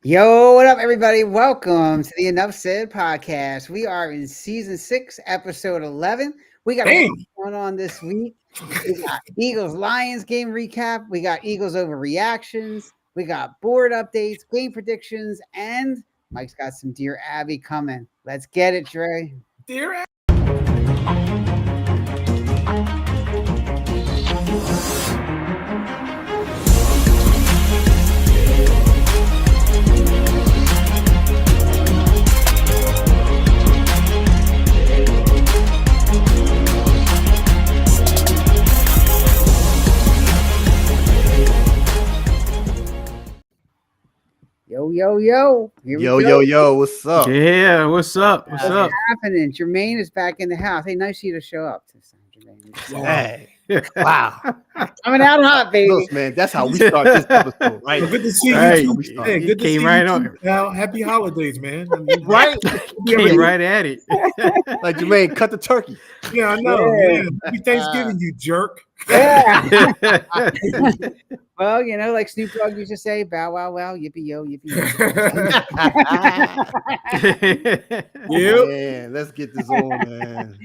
Yo, what up, everybody? Welcome to the Enough Said podcast. We are in season 6, episode 11. We got a lot Dang. going on this week. We got Eagles Lions game recap. We got Eagles overreactions. We got board updates, game predictions, and Mike's got some Dear Abbey coming. Let's get it, Dre. Dear Yo, yo, yo. Here we go. Yo, what's up? Yeah, what's up? What's up? Happening? Jermaine is back in the house. Hey, nice of you to show up this time, Jermaine. Hey, wow. Coming out hot, baby. Look, man, that's how we start this episode, right? Good to see Right. you. You Hey, good to came see right you. on. Too, pal. Happy holidays, man. Right? Came right at it. Like Jermaine, cut the turkey. Yeah, I know. Yeah. Man. Happy Thanksgiving, you jerk. Yeah. Well, like Snoop Dogg used to say, bow wow wow, yippee yo, yippee yo. Yep. Man, let's get this on, man.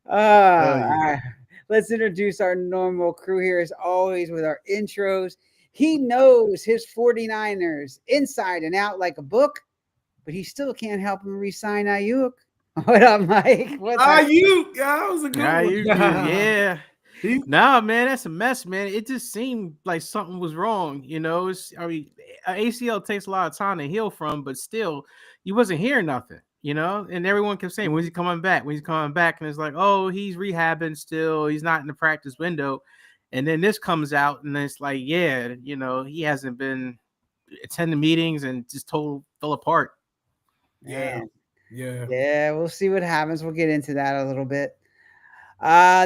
All right. Let's introduce our normal crew here as always with our intros. He knows his 49ers inside and out like a book, but he still can't help him re-sign Ayuk. What up, Mike? What's up? Ayuk. Yeah, that was a good Nah, one. you good. Yeah. Nah, man, that's a mess, man. It just seemed like something was wrong. ACL takes a lot of time to heal from, but still, you wasn't hearing nothing, and everyone kept saying, when's he coming back? When's he coming back? And it's like, oh, he's rehabbing still. He's not in the practice window. And then this comes out, and it's like, yeah, he hasn't been attending meetings and just fell apart. Yeah. Yeah, we'll see what happens. We'll get into that a little bit.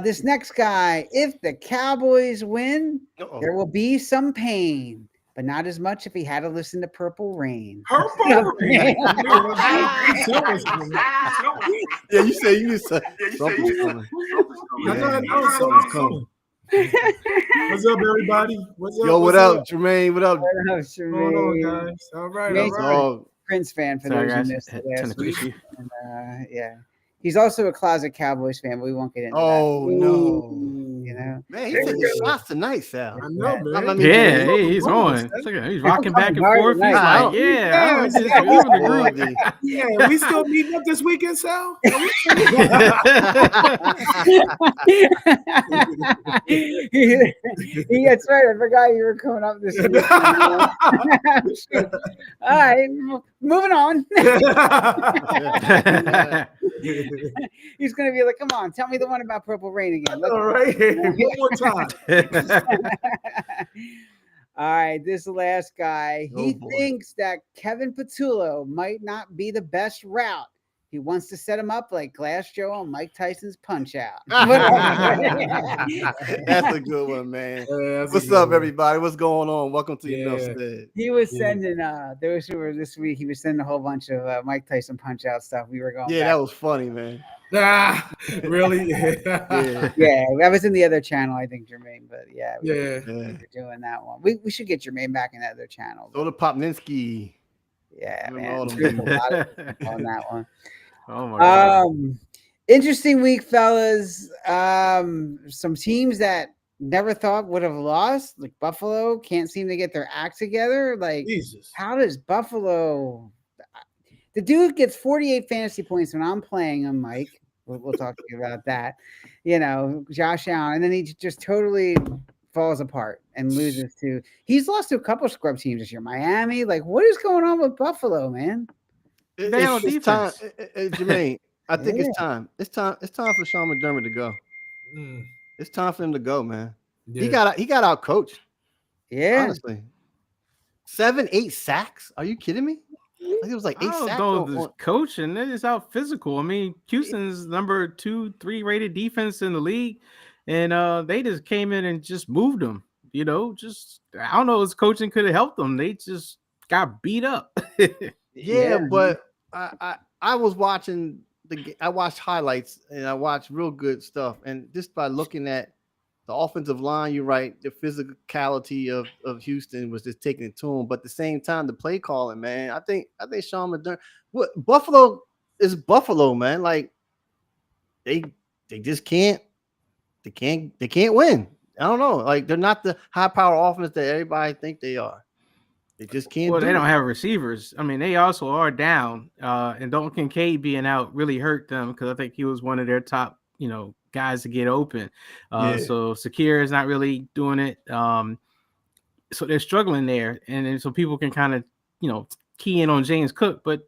This next guy, if the Cowboys win, there will be some pain, but not as much if he had to listen to Purple Rain. Purple Rain. Yeah, you say you said something's coming. I thought I know something's coming. What's up, everybody? What's up? Yo, what up, Jermaine? What up? What's going on, guys? All right. Jermaine's All right. a Prince fan for Sorry, those guys. who missed it last Technical week. issue. And, yeah. He's also a closet Cowboys fan, but we won't get into Oh, that. no. Man, he's taking shots tonight, Sal. I know, man. I mean, Yeah, he's on. He's rocking back and forth. He's Wow. like, yeah, I'm just leaving the group. Yeah, we still meeting up this weekend, Sal? That's right. I forgot you were coming up this week. All right, moving on. He's gonna be like, "Come on, tell me the one about Purple Rain again." All right, one more time. All right, this last guy, he boy. thinks that Kevin Patullo might not be the best route. He wants to set him up like Glass Joe on Mike Tyson's Punch Out. That's a good one, man. Yeah, What's up, everybody? What's going on? Welcome to Enough Said. He was sending those who were this week. He was sending a whole bunch of Mike Tyson Punch Out stuff. We were going. Yeah, back. that was funny, man. Really? Yeah. Yeah, that was in the other channel, I think, Jermaine. But yeah, we Yeah. were doing that one. We should get Jermaine back in that other channel. Go to Popninski. Yeah, Remember all man. them There's a lot of on that one. Oh my god. Interesting week, fellas. Some teams that never thought would have lost, like Buffalo, can't seem to get their act together. Like, Jesus. how does Buffalo? The dude gets 48 fantasy points when I'm playing him, Mike. We'll talk to you about that. Josh Allen, and then he just totally falls apart and loses to. He's lost to a couple scrub teams this year. Miami, like, what is going on with Buffalo, man? They on It's time, defense. Jermaine. I think it's time. It's time for Sean McDermott to go. It's time for him to go, man. Yeah. He got out coached. Yeah, Honestly, 7-8 sacks. Are you kidding me? Like it was like 8 I don't sacks. know this coaching. They just out physical. I mean, Houston's number 2, 3 rated defense in the league, and they just came in and just moved them. I don't know if his coaching could have helped them. They just got beat up. Yeah, but I was watching I watched highlights and I watched real good stuff, and just by looking at The offensive line, you're right. The physicality of Houston was just taking it to him. But at the same time, the play calling, man, I think Sean McDermott. What Buffalo is Buffalo, man. Like they just can't. They can't win. I don't know. Like they're not the high power offense that everybody think they are. They just can't. Well, they don't have receivers. I mean, they also are down. And Dalton Kincaid being out really hurt them because I think he was one of their top, guys to get open. So Sakir is not really doing it. So they're struggling there, and so people can kind of, key in on James Cook, but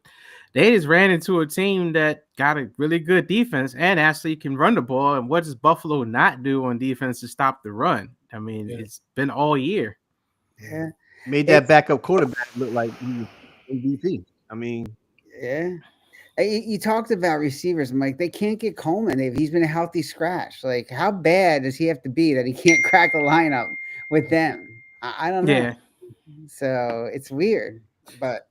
they just ran into a team that got a really good defense and actually can run the ball. And what does Buffalo not do on defense to stop the run? I mean, it's been all year. Yeah. Made that backup quarterback look like he was MVP. I mean, yeah. You talked about receivers, Mike. They can't get Coleman. He's been a healthy scratch. Like, how bad does he have to be that he can't crack the lineup with them? I don't know. Yeah. So it's weird. But,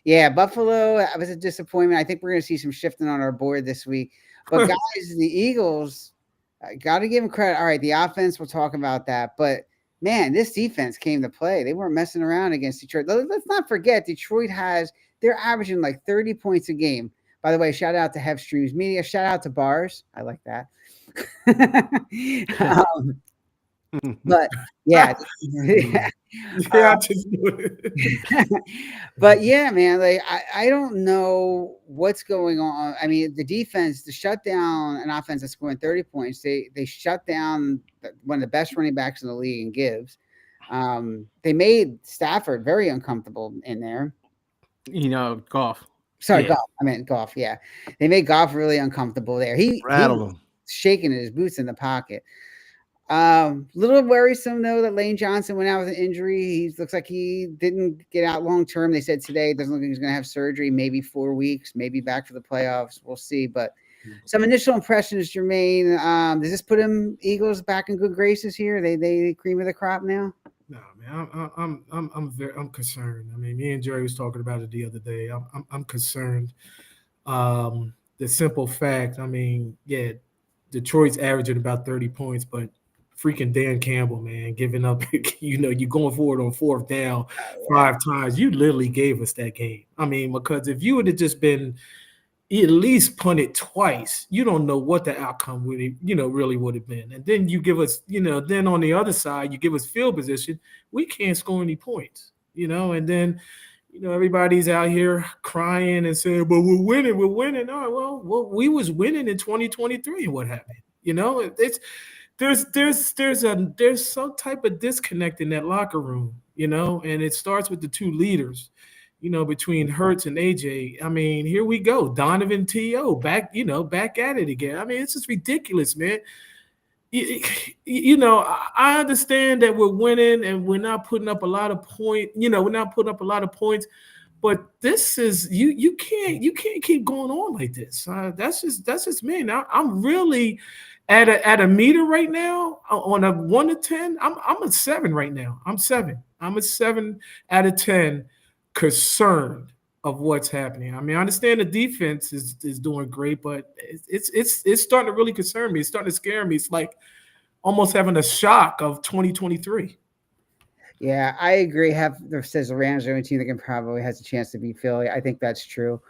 yeah, Buffalo, that was a disappointment. I think we're going to see some shifting on our board this week. But, guys, the Eagles, got to give them credit. All right, the offense, we'll talk about that. But, man, this defense came to play. They weren't messing around against Detroit. Let's not forget, they're averaging like 30 points a game. By the way, shout out to Hev Streams Media. Shout out to Bars. I like that. But yeah, but yeah, man, like I don't know what's going on. I mean, the defense to shut down an offense that's scoring 30 points. They shut down one of the best running backs in the league in Gibbs. They made Stafford very uncomfortable in there. Goff. Sorry, Goff. I meant Goff. Yeah, they made Goff really uncomfortable there. He rattled him, shaking his boots in the pocket. Little worrisome though that Lane Johnson went out with an injury. He looks like he didn't get out long term. They said today it doesn't look like he's going to have surgery. Maybe 4 weeks. Maybe back for the playoffs. We'll see. But some initial impressions, Jermaine. Does this put Eagles back in good graces here? They cream of the crop now. No, man, I'm concerned. I mean, me and Jerry was talking about it the other day. I'm concerned. The simple fact, I mean, yeah, Detroit's averaging about 30 points, but freaking Dan Campbell, man, giving up, you're going forward on 4th down 5 times. You literally gave us that game. I mean, because if you would have just been at least punted twice, you don't know what the outcome really would have been. And then you give us, then on the other side, you give us field position. We can't score any points, and then, everybody's out here crying and saying, but we're winning. Oh, well, we was winning in 2023. And what happened? There's some type of disconnect in that locker room, and it starts with the two leaders. Between Hurts and AJ. I mean, here we go. Donovan T.O. back at it again. I mean, it's just ridiculous, man. I understand that we're winning and we're not putting up a lot of points. But this is you can't keep going on like this. That's just me. Now I'm really at a meter right now on a 1 to 10. I'm a 7 right now. I'm 7. I'm a 7 out of 10. Concerned of what's happening. I mean, I understand the defense is doing great, but it's starting to really concern me. It's starting to scare me. It's like almost having a shock of 2023. Yeah, I agree. Says the Rams are the only team that can probably has a chance to beat Philly. I think that's true.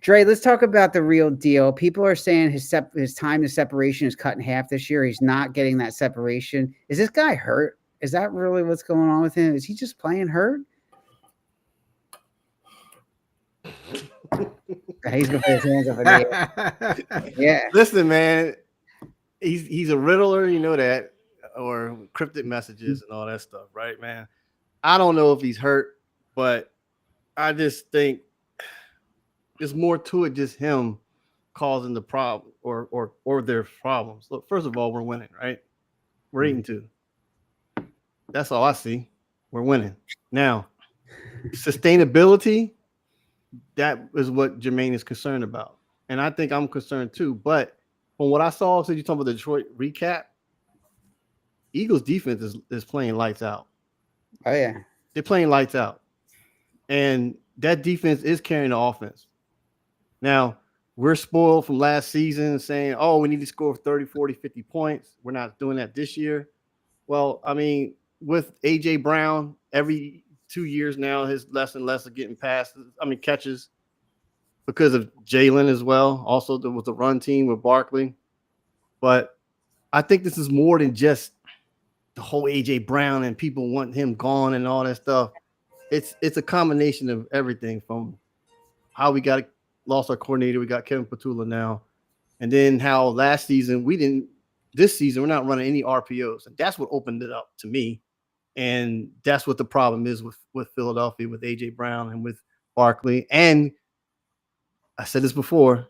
Dre, let's talk about the real deal. People are saying his time to separation is cut in half this year. He's not getting that separation. Is this guy hurt? Is that really what's going on with him? Is he just playing hurt? He's gonna put his hands up in the air. Yeah. Listen, man, he's a riddler, you know that, or cryptic messages and all that stuff, right, man? I don't know if he's hurt, but I just think there's more to it. Just him causing the problem or their problems. Look, first of all, we're winning, right? We're 8-2. That's all I see. We're winning now. Sustainability. That is what Jermaine is concerned about. And I think I'm concerned too. But from what I saw, since you talking about the Detroit recap, Eagles defense is playing lights out. Oh, yeah. They're playing lights out. And that defense is carrying the offense. Now, we're spoiled from last season saying, oh, we need to score 30, 40, 50 points. We're not doing that this year. Well, I mean, with AJ Brown, every 2 years now, his less and less of getting passes. I mean, catches because of Jalen as well. Also, there was the run team with Barkley. But I think this is more than just the whole AJ Brown and people want him gone and all that stuff. It's a combination of everything from how we got lost our coordinator. We got Kevin Patula now, and then how last season we didn't. This season we're not running any RPOs, and that's what opened it up to me. And that's what the problem is with Philadelphia, with AJ Brown and with Barkley. And I said this before,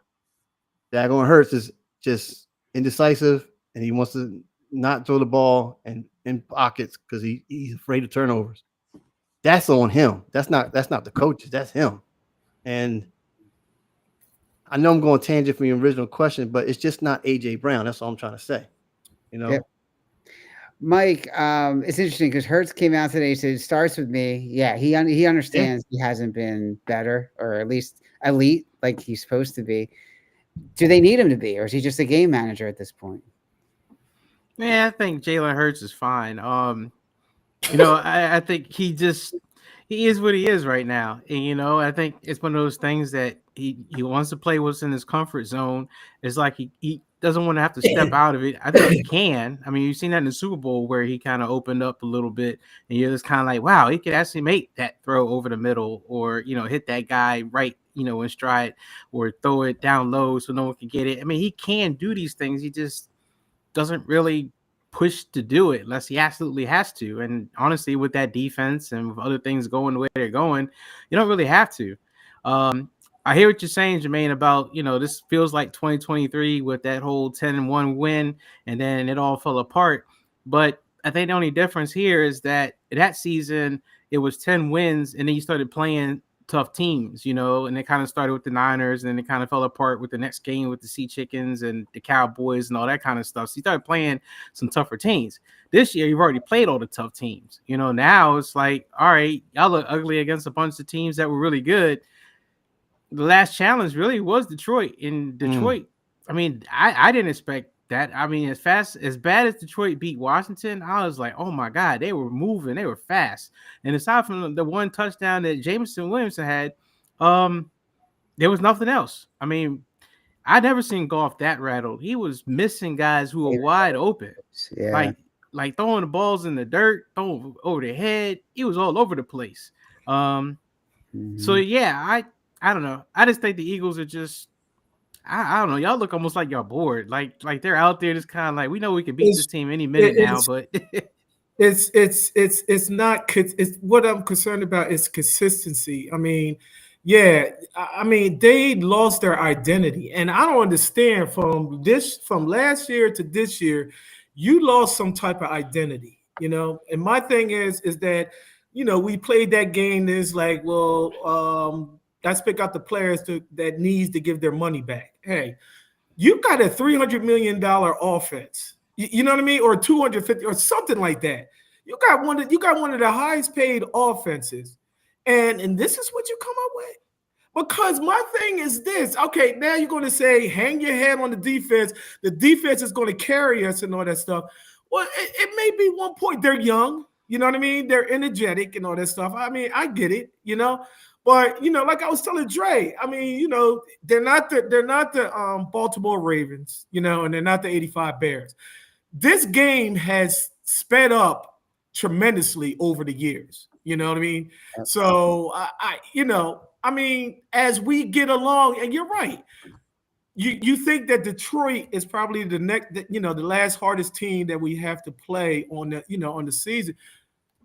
Dagon Hurts is just indecisive, and he wants to not throw the ball and in pockets because he's afraid of turnovers. That's on him. That's not the coaches. That's him. And I know I'm going tangent from your original question, but it's just not AJ Brown. That's all I'm trying to say. You know. Yep. Mike, it's interesting because Hertz came out today. Said it starts with me. Yeah, he understands he hasn't been better, or at least elite like he's supposed to be. Do they need him to be, or is he just a game manager at this point? Yeah, I think Jalen Hurts is fine. I think he is what he is right now. And, I think it's one of those things that he wants to play what's in his comfort zone. It's like he doesn't want to have to step out of it. I think he can. I mean, you've seen that in the Super Bowl where he kind of opened up a little bit, and you're just kind of like, wow, he could actually make that throw over the middle, or hit that guy right, in stride, or throw it down low so no one can get it. I mean, he can do these things. He just doesn't really push to do it unless he absolutely has to. And honestly, with that defense and with other things going the way they're going, you don't really have to. I hear what you're saying, Jermaine, about, this feels like 2023 with that whole 10-1 win, and then it all fell apart. But I think the only difference here is that season it was 10 wins, and then you started playing tough teams, and it kind of started with the Niners, and then it kind of fell apart with the next game with the Sea Chickens and the Cowboys and all that kind of stuff. So you started playing some tougher teams. This year, you've already played all the tough teams. Now it's like, all right, y'all look ugly against a bunch of teams that were really good. The last challenge really was Detroit. In Detroit, I mean, I didn't expect that. I mean, as bad as Detroit beat Washington, I was like, oh my God, they were moving, they were fast. And aside from the one touchdown that Jameson Williamson had, there was nothing else. I mean, I'd never seen Goff that rattled. He was missing guys who were wide open. Yeah. Like throwing the balls in the dirt, throwing over their head. He was all over the place. So yeah, I don't know. I just think the Eagles are just, I don't know. Y'all look almost like y'all bored. Like they're out there just kind of like, we know we can beat this team any minute now, but it's not. It's what I'm concerned about is consistency. I mean, yeah, I mean they lost their identity, and I don't understand from last year to this year, you lost some type of identity, And my thing is that we played that game. Is like, well, let's pick out the players that needs to give their money back. Hey, you got a $300 million offense. You know what I mean? Or 250 or something like that. You got one of the highest paid offenses. And this is what you come up with? Because my thing is this. Okay, now you're going to say, hang your head on the defense. The defense is going to carry us and all that stuff. Well, it may be one point. They're young. You know what I mean? They're energetic and all that stuff. I mean, I get it, But like I was telling Dre, I mean, they're not the Baltimore Ravens, and they're not the '85 Bears. This game has sped up tremendously over the years. You know what I mean? So I mean, as we get along, and you're right. You think that Detroit is probably the next, the last hardest team that we have to play on the season.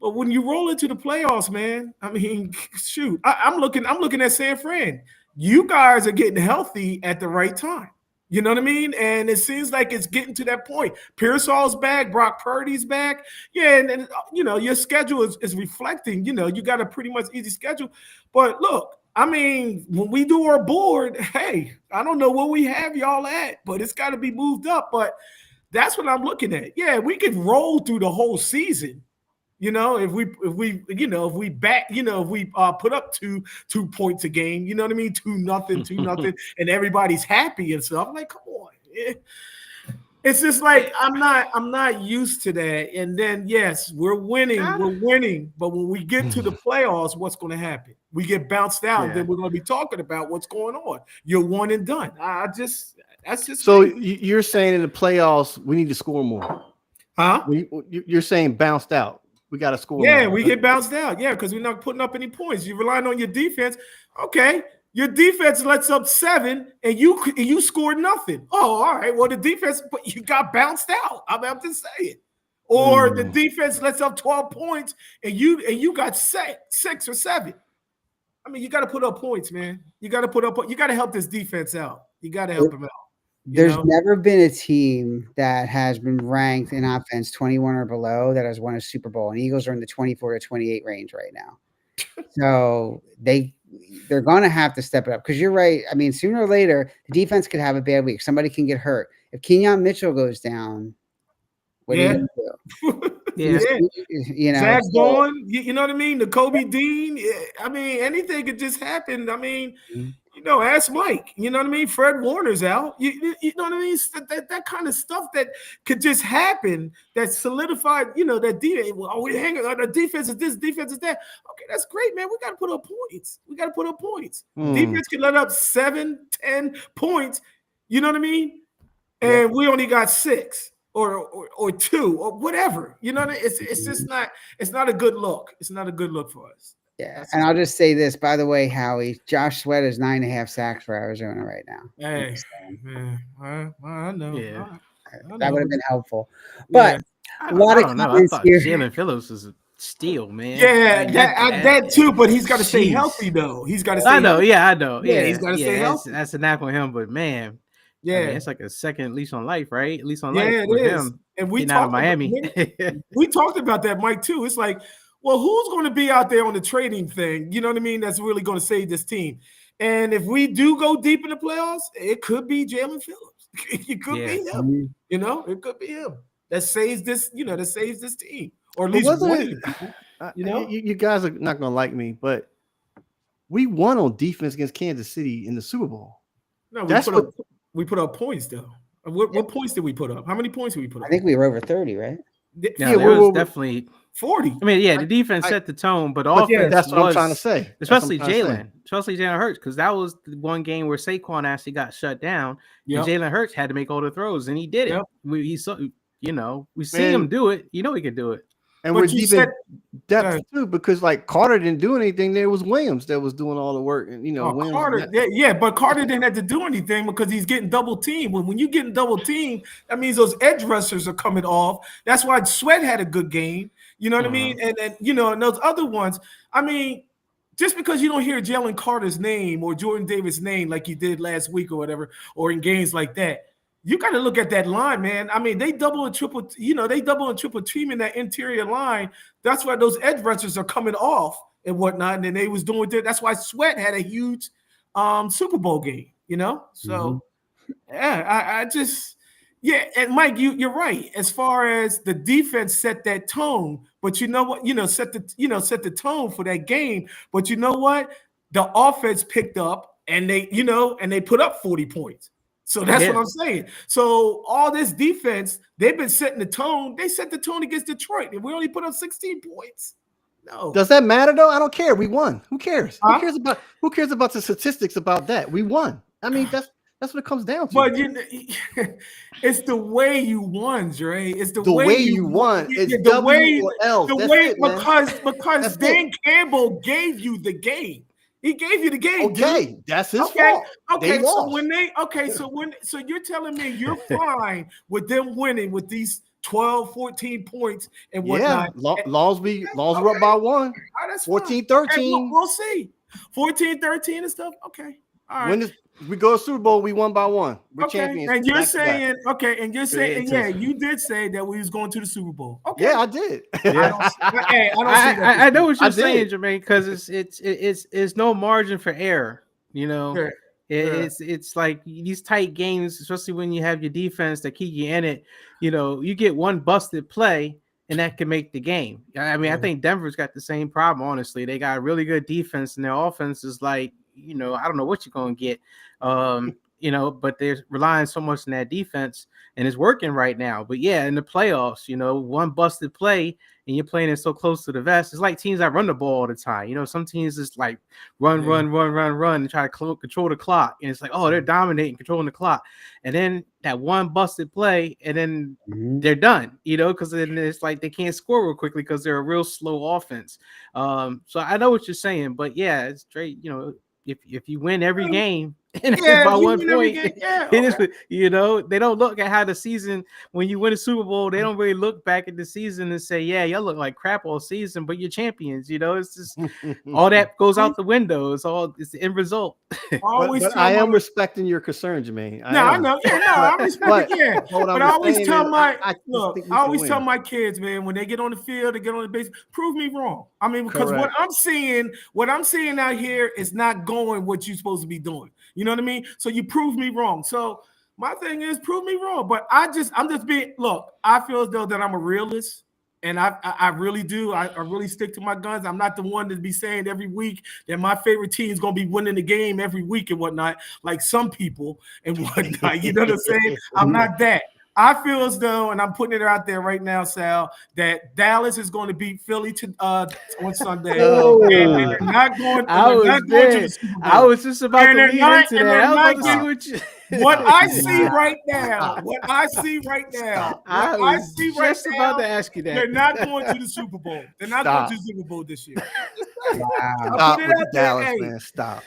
But when you roll into the playoffs, man, I mean, shoot, I'm looking at San Fran. You guys are getting healthy at the right time. You know what I mean? And it seems like it's getting to that point. Pearsall's back, Brock Purdy's back. Yeah, and your schedule is reflecting. You got a pretty much easy schedule. But look, I mean, when we do our board, hey, I don't know where we have y'all at, but it's got to be moved up. But that's what I'm looking at. Yeah, we could roll through the whole season. If we put up two points a game, you know what I mean? 2-0, 2-0, and everybody's happy and stuff. I'm like, come on. It's just like I'm not used to that. And then yes, we're winning. But when we get to the playoffs, what's going to happen? We get bounced out, and then we're going to be talking about what's going on. You're one and done. That's just so me. you're saying in the playoffs we need to score more, Huh? You're saying bounced out. We got to score. Yeah, more. we get bounced out. Yeah, because we're not putting up any points. You're relying on your defense. Okay. Your defense lets up 7 and you scored nothing. Oh, all right. Well, the defense, but you got bounced out. I'm just saying. Or the defense lets up 12 points and you got 6 or 7. I mean, you got to put up points, man. You got to help this defense out. You got to help them out. There's never been a team that has been ranked in offense 21 or below that has won a Super Bowl, and Eagles are in the 24 to 28 range right now. So they're going to have to step it up because you're right. I mean, sooner or later, the defense could have a bad week. Somebody can get hurt. If Kenyon Mitchell goes down, what do you do? Yeah. You know, Zach Bourne, you know what I mean? The Kobe Dean. I mean, anything could just happen. I mean, you know, ask Mike. You know what I mean? Fred Warner's out. You know what I mean? That kind of stuff that could just happen that solidified, you know, that we hanging on the defense is this, defense is that. Okay, that's great, man. We got to put up points. Defense can let up 7, 10 points. You know what I mean? And we only got 6. Or 2 or whatever, you know. It's just not. It's not a good look. It's not a good look for us. Yeah, and I'll just say this, by the way, Howie. Josh Sweat is 9.5 sacks for Arizona right now. Hey, man, I know. Yeah, that would have been helpful. But a lot of comments here. Jalen Phillips is a steal, man. Yeah, that too. But he's got to stay healthy, though. He's got to stay. I know. Healthy. Yeah, I know. Yeah, he's got to stay healthy. That's a knack on him, but man. Yeah, I mean, it's like a second lease on life, right? At least on life it with is. him. And we out of Miami. We talked about that, Mike, too. It's like, well, who's going to be out there on the trading thing? You know what I mean? That's really going to save this team. And if we do go deep in the playoffs, it could be Jalen Phillips. It could be him. You know, it could be him that saves this. You know, that saves this team, or at least one. You know, you guys are not going to like me, but we won on defense against Kansas City in the Super Bowl. No, we put up points, though. What points did we put up? How many points did we put up? I think we were over 30, right? Yeah, there was definitely 40. I mean, the defense set the tone, but offense that's what I'm trying to say. Especially Jalen Hurts, because that was the one game where Saquon actually got shut down. And Jalen Hurts had to make all the throws, and he did it. We saw, we see him do it. You know he could do it. And we're deep in depth too, because like Carter didn't do anything. There was Williams that was doing all the work, and Williams, Carter, but Carter didn't have to do anything because he's getting double teamed. When you're getting double teamed, that means those edge rushers are coming off. That's why Sweat had a good game. You know what I mean? And and those other ones. I mean, just because you don't hear Jalen Carter's name or Jordan Davis' name like you did last week or whatever, or in games like that. You got to look at that line, man. I mean, they double and triple teaming that interior line. That's why those edge rushers are coming off and whatnot. And then they was doing that. That's why Sweat had a huge Super Bowl game, So, I just, and Mike, you're right. As far as the defense set that tone, but you know what? Set the tone for that game. But you know what? The offense picked up and they put up 40 points. So that's what I'm saying. So all this defense, they've been setting the tone. They set the tone against Detroit, and we only put up 16 points. No. Does that matter though? I don't care. We won. Who cares? Who cares about the statistics about that? We won. I mean, that's what it comes down to. But it's the way you won, Dre. It's the way you won. It's the way because Dan Campbell gave you the game. He gave you the game. Okay, dude. That's his fault. Okay, so you're telling me you're fine with them winning with these 12, 14 points and whatnot. Yeah, laws were up by 1. 14-13. Hey, we'll see. 14-13 and stuff. Okay. All right. We go to Super Bowl, we won by 1. We're champions. And you're saying, you did say that we was going to the Super Bowl. Okay. Yeah, I did. I know what you're saying, Jermaine, because it's no margin for error. Sure. It's like these tight games, especially when you have your defense that keep you in it. You get one busted play, and that can make the game. I mean, I think Denver's got the same problem. Honestly, they got a really good defense, and their offense is like, I don't know what you're gonna get. but they're relying so much on that defense, and it's working right now. But yeah, in the playoffs, one busted play and you're playing it so close to the vest. It's like teams that run the ball all the time. Some teams just like run, and try to control the clock. And it's like, oh, they're dominating, controlling the clock. And then that one busted play, and then they're done, because then it's like they can't score real quickly because they're a real slow offense. So I know what you're saying, but yeah, it's straight, if you win every game and by 1 point, they don't look at how the season, when you win a Super Bowl, they don't really look back at the season and say, yeah, y'all look like crap all season, but you're champions. It's just all that goes out the window. It's the end result. But I am respecting your concern, Jermaine. I know. Yeah, no, I'm respecting. But I always tell my kids, man, when they get on the field, they get on the base, prove me wrong. I mean, because what I'm seeing out here is not going what you're supposed to be doing. You know what I mean? So you prove me wrong. So my thing is prove me wrong. But I'm just being, look, I feel as though that I'm a realist. And I really do. I really stick to my guns. I'm not the one to be saying every week that my favorite team is going to be winning the game every week and whatnot, like some people and whatnot. You know what I'm saying? I'm not that. I feel as though, and I'm putting it out there right now, Sal, that Dallas is going to beat Philly on Sunday. And they're not going. I was just about to lead into that. I was about to see what you. What I see right now, about to ask you that. They're not going to the Super Bowl. They're not going to the Super Bowl this year. Stop with the Dallas, man. Stop.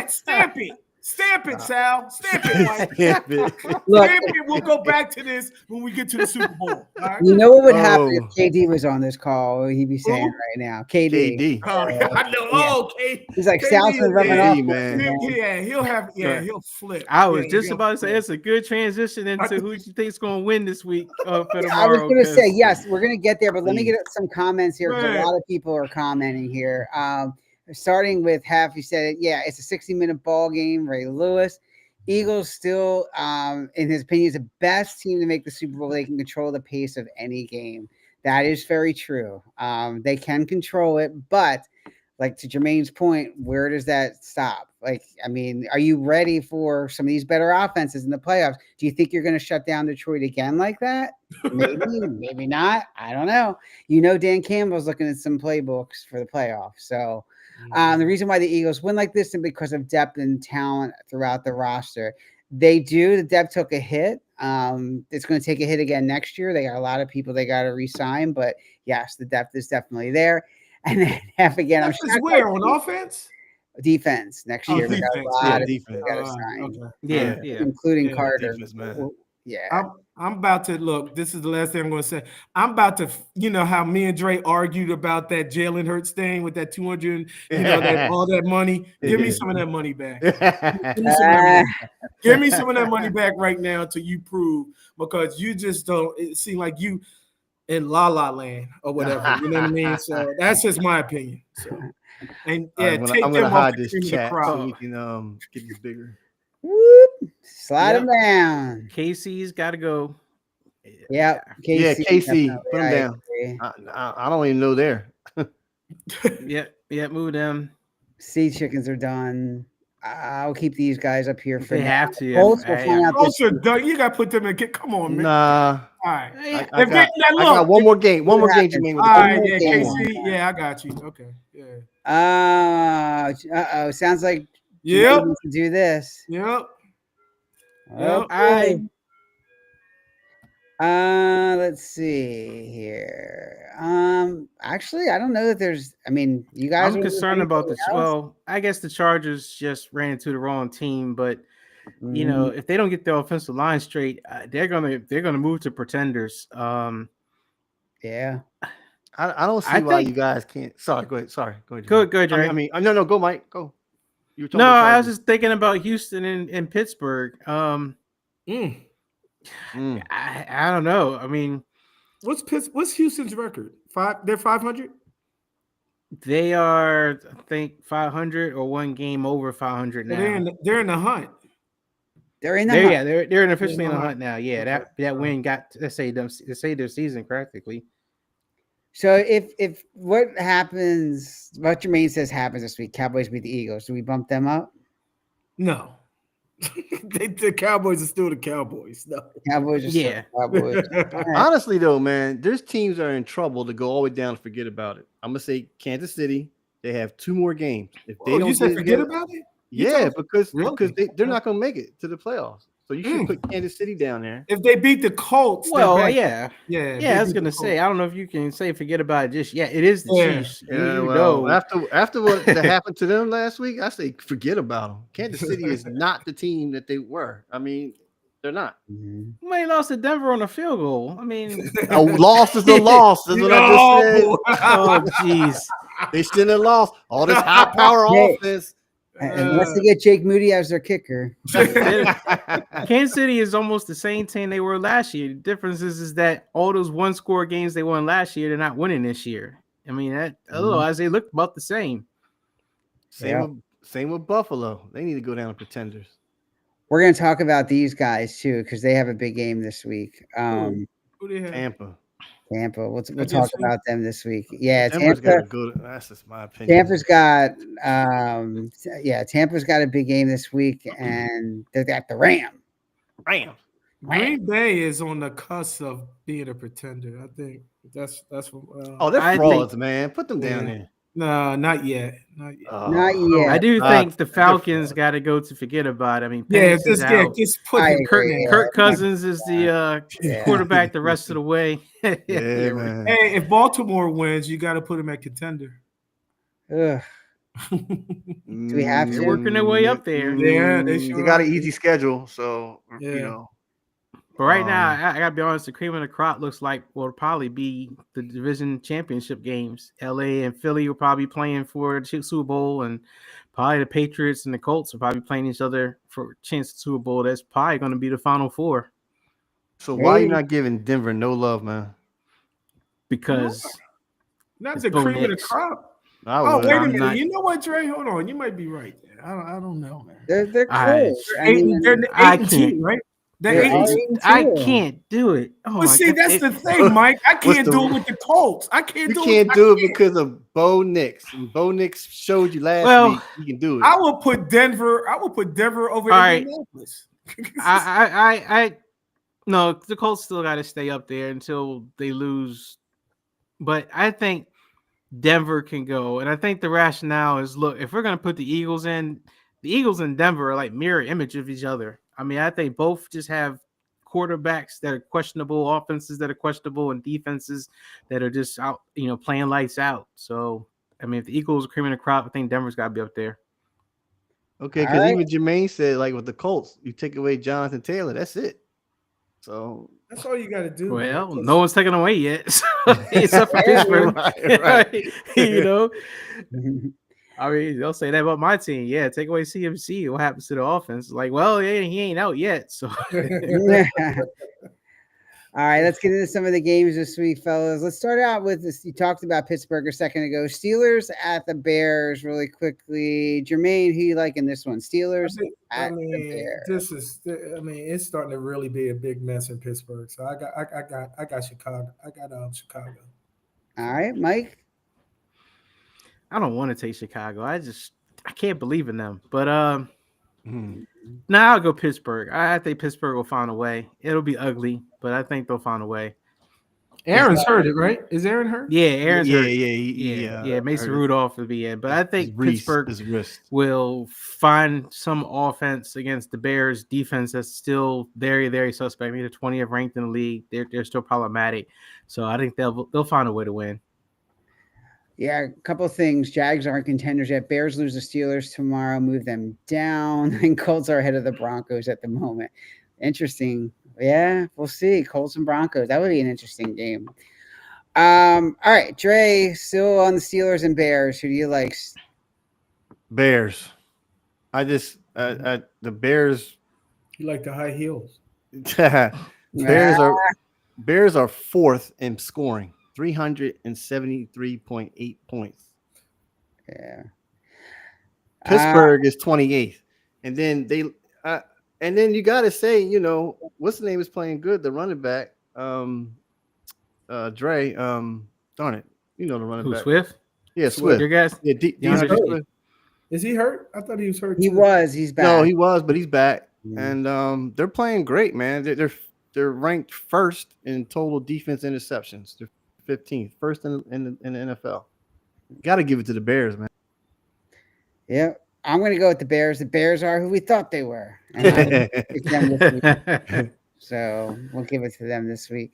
Stamp it. Stamp it, Sal. Stamp it, Mike. Stamp it. Stamp it. We'll go back to this when we get to the Super Bowl. All right? You know what would happen if KD was on this call? He'd be saying right now, KD. I know. KD. He's like Sal's rubbing off, man. Yeah, he'll flip. I was just about to say it's a good transition into who you think is going to win this week for tomorrow. I was going to say yes, we're going to get there, but let me get some comments here because a lot of people are commenting here. Starting with Hef, he said, yeah, it's a 60-minute ball game. Ray Lewis. Eagles still, in his opinion, is the best team to make the Super Bowl. They can control the pace of any game. That is very true. They can control it, but like to Jermaine's point, where does that stop? Like, I mean, are you ready for some of these better offenses in the playoffs? Do you think you're going to shut down Detroit again like that? Maybe, maybe not. I don't know. Dan Campbell's looking at some playbooks for the playoffs. So the reason why the Eagles win like this is because of depth and talent throughout the roster. They do. The depth took a hit. It's going to take a hit again next year. They got a lot of people they got to re-sign, but yes, the depth is definitely there. And then Hef again. I'm where on offense? Defense next year. Defense. We got a lot of defense. people sign. Okay. Yeah, including Carter. Defense, man. Yeah. I'm about to look. This is the last thing I'm going to say. I'm about to, how me and Dre argued about that Jalen Hurts thing with that 200, all that money. Give me some of that money back. Give me some of that money back right now until you prove, because you just don't. It seems like you in La La Land or whatever. You know what I mean? So that's just my opinion. So, and yeah, I'm gonna hide this chat so we can get this bigger. Whoop. Slide him down. KC's got to go. Yeah, KC. Put him down. I don't even know there. Move them. Sea chickens are done. I'll keep these guys up here for they have to. Colts are done. You got to put them in. Come on, man. Nah. All right. I got one more game. One more game, Jermaine. All right, KC. Yeah, I got you. Okay. Yeah. Sounds like to do this. Yep. Okay. Let's see here. Actually, I don't know that there's. I mean, you guys. I'm concerned about this. Well, I guess the Chargers just ran into the wrong team, but if they don't get their offensive line straight, they're gonna move to pretenders. Yeah. I don't see why you guys can't. Sorry, go ahead. Go ahead, Dre. No, go, Mike. Go. No, I was just thinking about Houston and Pittsburgh. I don't know. I mean, what's Houston's record? They're 500. They are, I think, 500 or one game over 500 now. They're in the hunt. They're in the hunt. Yeah, they're officially in the hunt now. Yeah, that win got let's say their season practically. So if what happens, what Jermaine says happens this week, Cowboys beat the Eagles, do we bump them up? No. The Cowboys are still the Cowboys. No. Cowboys are still Yeah. Cowboys. All right. Honestly, though, man, there's teams that are in trouble to go all the way down and forget about it. I'm gonna say Kansas City. They have 2 more games. If they don't you said get it forget together, about it? yeah, because Really? they're not gonna make it to the playoffs. So you should put Kansas City down there. If they beat the Colts, they're Well, back. yeah. Yeah, Yeah, I was gonna say, I don't know if you can say forget about it just yet. It is the Yeah. Chiefs. Yeah, You well, know. after what that happened to them last week, I say forget about them. Kansas City is not the team that they were. I mean, they're not. Mhm. They lost to Denver on a field goal. I mean, A loss is a loss. That's what I just said. oh jeez. They shouldn't have lost. All this high power Hey. offense. Unless they get Jake Moody as their kicker. Kansas City is almost the same team they were last year. The difference is that all those 1-score games they won last year, they're not winning this year. I mean, otherwise they look about the same. Same with Buffalo. They need to go down to pretenders. We're going to talk about these guys too because they have a big game this week. Who they have? Tampa. Tampa. We'll talk Against who? about them this week. Yeah, Denver's Tampa. got to go. That's just my opinion. Tampa's got Tampa's got a big game this week, and they're got the Rams. Bam. Green Bay is on the cusp of being a pretender. I think that's what. Oh, they're I frauds, man. Put them down Yeah. there. No, not yet. Not yet. Not yet. I do not think the they're Falcons fraud. got to go to forget about it. I mean, Yeah, Penix is out. just put I him. agree. Kirk Cousins is the Yeah. quarterback the rest of the way. Yeah, man. Hey, if Baltimore wins, you got to put him at contender. Ugh. Do we have to? They're working their way up there. Yeah, they They sure got an are. easy schedule, so Yeah. you know. But right now, I gotta be honest, the cream of the crop looks like will probably be the division championship games. LA and Philly will probably be playing for the Super Bowl, and probably the Patriots and the Colts will probably be playing each other for a chance at Super Bowl. That's probably going to be the Final Four. So why are you Hey. not giving Denver no love, man? Because Not It's the Bo cream of the Nix. crop. I Oh, would. wait a I'm minute. not- You know what, Dre? Hold on. You might be right there. I don't know, man. They're I- cool. I mean, They're I 8 and can't. 2, right? They're They're 8 and all 2. 8 and I 2. can't do it. Oh But my see, God. that's the thing, Mike. I can't the- do it with the Colts. I can't You do can't it. do it because of Bo Nix. And Bo Nix showed you last Well, week you can do it. I will put Denver over All right. Indianapolis. I no, the Colts still got to stay up there until they lose. But I think Denver can go, and I think the rationale is: look, if we're going to put the Eagles in, the Eagles and Denver are like mirror image of each other. I mean, I think both just have quarterbacks that are questionable, offenses that are questionable, and defenses that are just out, playing lights out. So, I mean, if the Eagles are cream of the crop, I think Denver's got to be up there. Okay, All because right. even Jermaine said, like with the Colts, you take away Jonathan Taylor, that's it. So That's all you got to do. Well, man. no one's taken away yet, so, except for Pittsburgh. right. I mean, they'll say that about my team. Yeah, take away CMC. What happens to the offense? Like, well, yeah, he ain't out yet. So, All right, let's get into some of the games this week, fellas. Let's start out with this. You talked about Pittsburgh a second ago. Steelers at the Bears, really quickly. Jermaine, who you like in this one? Steelers I at the mean, Bears. it's starting to really be a big mess in Pittsburgh. So I got Chicago. I got Chicago. All right, Mike. I don't want to take Chicago. I can't believe in them. But now I'll go Pittsburgh. I think Pittsburgh will find a way. It'll be ugly, but I think they'll find a way. Aaron's hurt it, right? Is Aaron hurt? Yeah, Aaron's hurt. Yeah. Mason Rudolph will be in, but I think his Pittsburgh wrist. will find some offense against the Bears defense that's still very, very suspect. They're 20th ranked in the league. They're still problematic, so I think they'll find a way to win. Yeah, a couple of things. Jags aren't contenders yet. Bears lose the Steelers tomorrow, move them down, and Colts are ahead of the Broncos at the moment. Interesting. Yeah, we'll see. Colts and Broncos. That would be an interesting game. All right, Dre, still on the Steelers and Bears. Who do you like? Bears. The Bears. You like the high heels? Bears are fourth in scoring. 373.8 points. Yeah. Pittsburgh is 28th. And then you got to say, what's the name is playing good, the running back. Dre, darn it. You know the running back. Swift? Yeah, Swift. Your guys? Yeah, DeAndre Swift. Is he hurt? I thought he was hurt. He's back. No, he was, but he's back. and they're playing great, man. They're ranked first in total defense interceptions. They're 15th, first in the NFL. Got to give it to the Bears, man. Yeah, I'm going to go with the Bears. The Bears are who we thought they were, and I picked them this week. So we'll give it to them this week.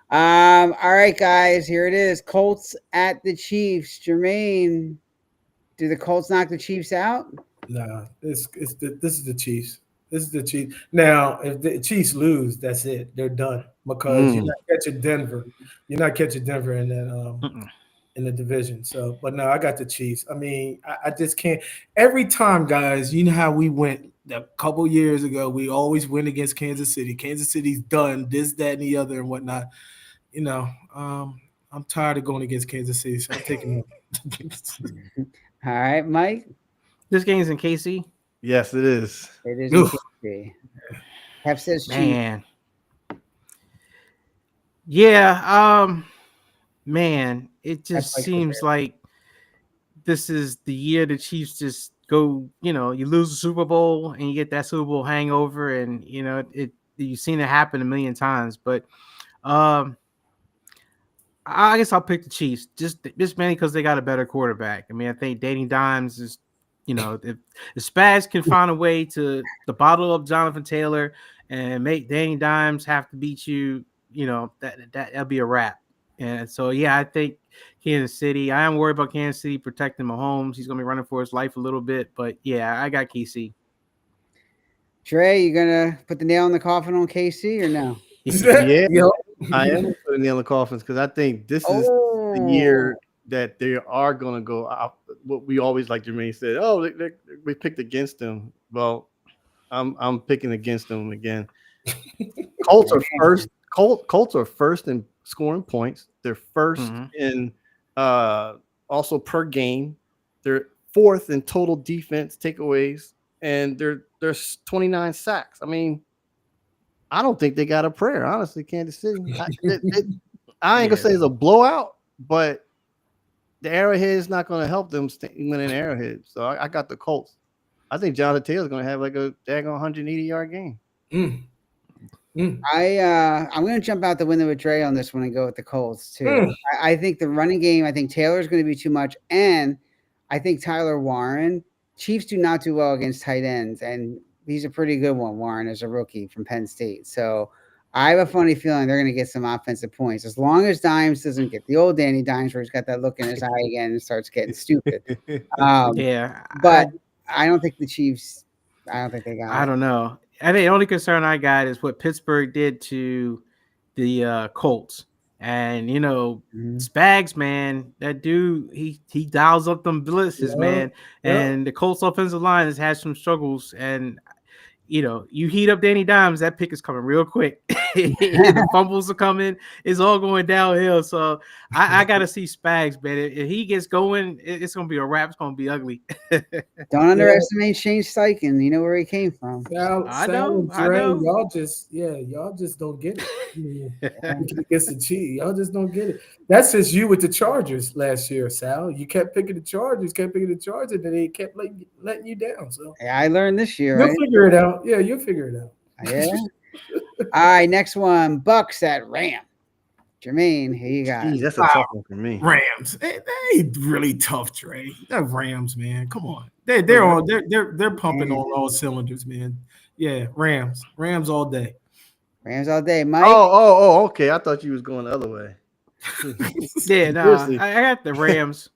All right, guys, here it is. Colts at the Chiefs. Jermaine, do the Colts knock the Chiefs out? Nah, this is the Chiefs. This is the Chiefs. Now, if the Chiefs lose, that's it. They're done because you're not catching Denver. You're not catching Denver in that in the division. So, but no, I got the Chiefs. I mean, I just can't. Every time, guys, you know how we went a couple years ago. We always win against Kansas City. Kansas City's done this, that, and the other, and whatnot. You know, I'm tired of going against Kansas City, so I'm taking them. All right, Mike. This game's in KC. Yes, it is. It is in KC. Hef says Chiefs. Man. Yeah, man, it just seems like this is the year the Chiefs just go, you lose the Super Bowl and you get that Super Bowl hangover, and you've seen it happen a million times. But I guess I'll pick the Chiefs just mainly because they got a better quarterback. I mean, I think Danny Dimes is, if Spags can find a way to bottle up Jonathan Taylor and make Danny Dimes have to beat you, that'll be a wrap. And so, yeah, I think Kansas City. I am worried about Kansas City protecting Mahomes. He's going to be running for his life a little bit. But, yeah, I got KC. Trey, you going to put the nail in the coffin on KC or no? Yeah, I am putting the nail in the coffins because I think this is the year that they are going to go out. What we always, like Jermaine said, we picked against them. Well, I'm picking against them again. Colts are first. Colts are first in scoring points. They're first in also per game. They're fourth in total defense takeaways, and there's 29 sacks. I mean, I don't think they got a prayer, honestly. Kansas City. I ain't gonna say it's a blowout, but the Arrowhead is not going to help them win an Arrowhead. So I got the Colts. I think Jonathan Taylor's going to have like a daggone 180-yard game. I'm going to jump out the window with Dre on this one and go with the Colts too. I think the running game, I think Taylor's going to be too much, and I think Tyler Warren. Chiefs do not do well against tight ends, and he's a pretty good one. Warren is a rookie from Penn State, so I have a funny feeling they're going to get some offensive points as long as Dimes doesn't get the old Danny Dimes where he's got that look in his eye again and starts getting stupid. But I don't think the Chiefs. I don't think they got it. I don't know. I think the only concern I got is what Pittsburgh did to the Colts. And, Spags, man, that dude, he dials up them blitzes, man. And the Colts offensive line has had some struggles. And, you heat up Danny Dimes, that pick is coming real quick. The fumbles are coming. It's all going downhill. So I got to see Spags, man. If he gets going, it's going to be a wrap. It's going to be ugly. Don't underestimate Shane Steichen. You know where he came from. I know. Y'all just don't get it. Against the Chiefs, y'all just don't get it. That's just you with the Chargers last year, Sal. You kept picking the Chargers, and they kept letting you down. So yeah, I learned this year. You'll figure it out. Yeah, you'll figure it out. Yeah. All right, next one. Bucks at Rams. Jermaine, here you got. That's a tough one for me. Rams. They ain't really tough, Trey. They're Rams, man. Come on. They're pumping on all cylinders, man. Yeah, Rams. Rams all day. Rams all day, Mike. Oh, okay. I thought you was going the other way. Yeah, no, I got the Rams,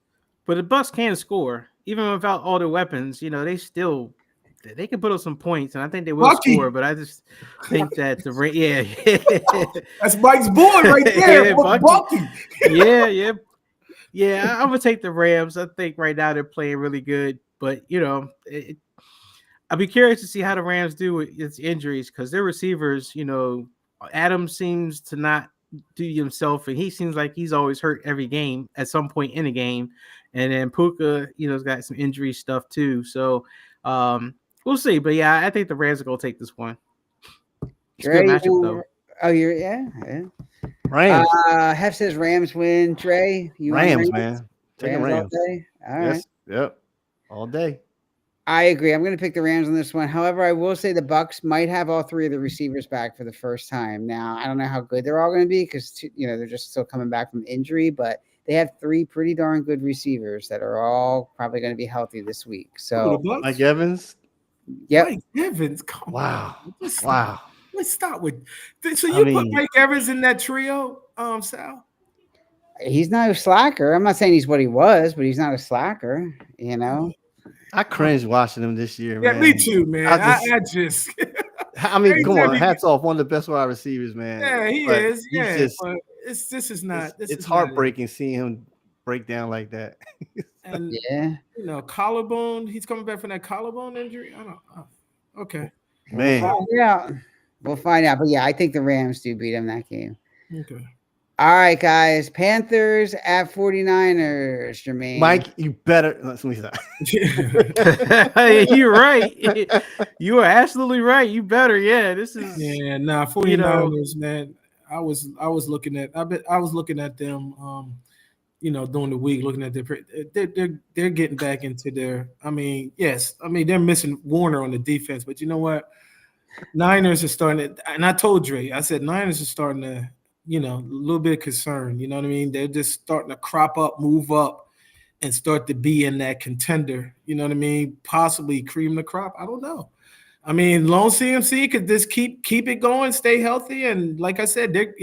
but the Bucks can score even without all their weapons. They can put up some points, and I think they will score. But I just think that that's Mike's boy right there, Bucky. Yeah. I'm gonna take the Rams. I think right now they're playing really good, but I'll be curious to see how the Rams do with its injuries because their receivers, Adams seems to not do himself, and he seems like he's always hurt every game at some point in a game, and then Puka, has got some injury stuff too. So. We'll see, but yeah, I think the Rams are gonna take this one. It's Dre, a good matchup, though. Oh, yeah. Rams. Hef says Rams win. Dre, Rams, man. Taking Rams all day. All right. Yep. All day. I agree. I'm going to pick the Rams on this one. However, I will say the Bucks might have all three of the receivers back for the first time. Now, I don't know how good they're all going to be because they're just still coming back from injury, but they have three pretty darn good receivers that are all probably going to be healthy this week. Who, the So, Bucks? Mike Evans. yep. Mike Evans, come Wow. on. Let's Wow. start with. So you put Mike Evans in that trio, Sal? He's not a slacker. I'm not saying he's what he was, but he's not a slacker, I cringe watching him this year, Yeah, man. me too, man. I just I mean, come on, hats off, one of the best wide receivers, man. Yeah, he But is. he's Yeah, just, but this is not. It's heartbreaking seeing him break down like that. And yeah, collarbone. He's coming back from that collarbone injury. I don't. Okay. Man, we'll find out. But yeah, I think the Rams do beat him that game. Okay. All right, guys. Panthers at 49ers, Jermaine. Mike, you better. Let me stop. You're right. You are absolutely right. You better. Yeah, this is. Yeah, 49ers, man. I was looking at. I was looking at them. During the week, looking at they're getting back into their. I mean, yes. I mean, they're missing Warner on the defense, but you know what? Niners are starting to. And I told Dre, I said Niners are starting to. A little bit concerned. You know what I mean? They're just starting to crop up, move up, and start to be in that contender. You know what I mean? Possibly cream the crop. I don't know. I mean, Lone CMC could just keep it going, stay healthy, and like I said, they're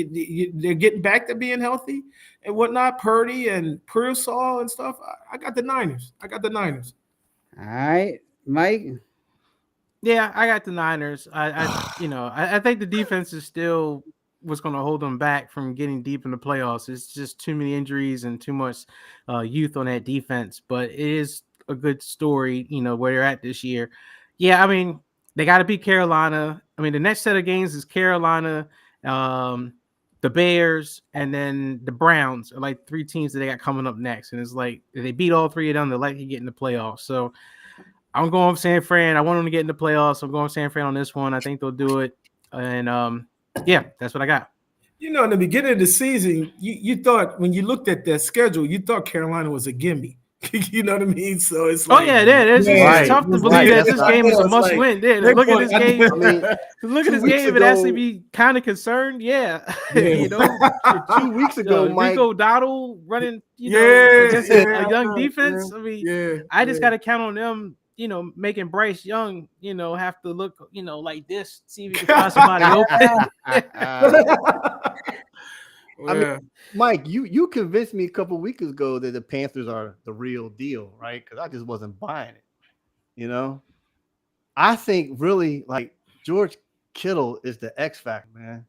getting back to being healthy and whatnot. Purdy and Pearsall and stuff. I got the Niners. All right, Mike. Yeah, I got the Niners. I think the defense is still what's going to hold them back from getting deep in the playoffs. It's just too many injuries and too much youth on that defense. But it is a good story, where they're at this year. Yeah, I mean, they got to beat Carolina. I mean, the next set of games is Carolina, the Bears, and then the Browns are like three teams that they got coming up next. And it's like, if they beat all three of them, they're likely to get in the playoffs. So I'm going with San Fran. I want them to get in the playoffs. I'm going with San Fran on this one. I think they'll do it. And yeah, that's what I got. In the beginning of the season, you thought when you looked at their schedule, you thought Carolina was a gimme. You know what I mean? So it's like, it's tough to believe that this game is a must win. Look at this game. Look at this game and actually be kind of concerned. Yeah. 2 weeks ago, Mike. Rico Dowdle running, against a young defense. I mean, I just got to count on them. Making Bryce Young, have to look, like this, see if he can find somebody open. I mean, Mike, you convinced me a couple of weeks ago that the Panthers are the real deal, right? Because I just wasn't buying it. I think really like George Kittle is the X factor, man.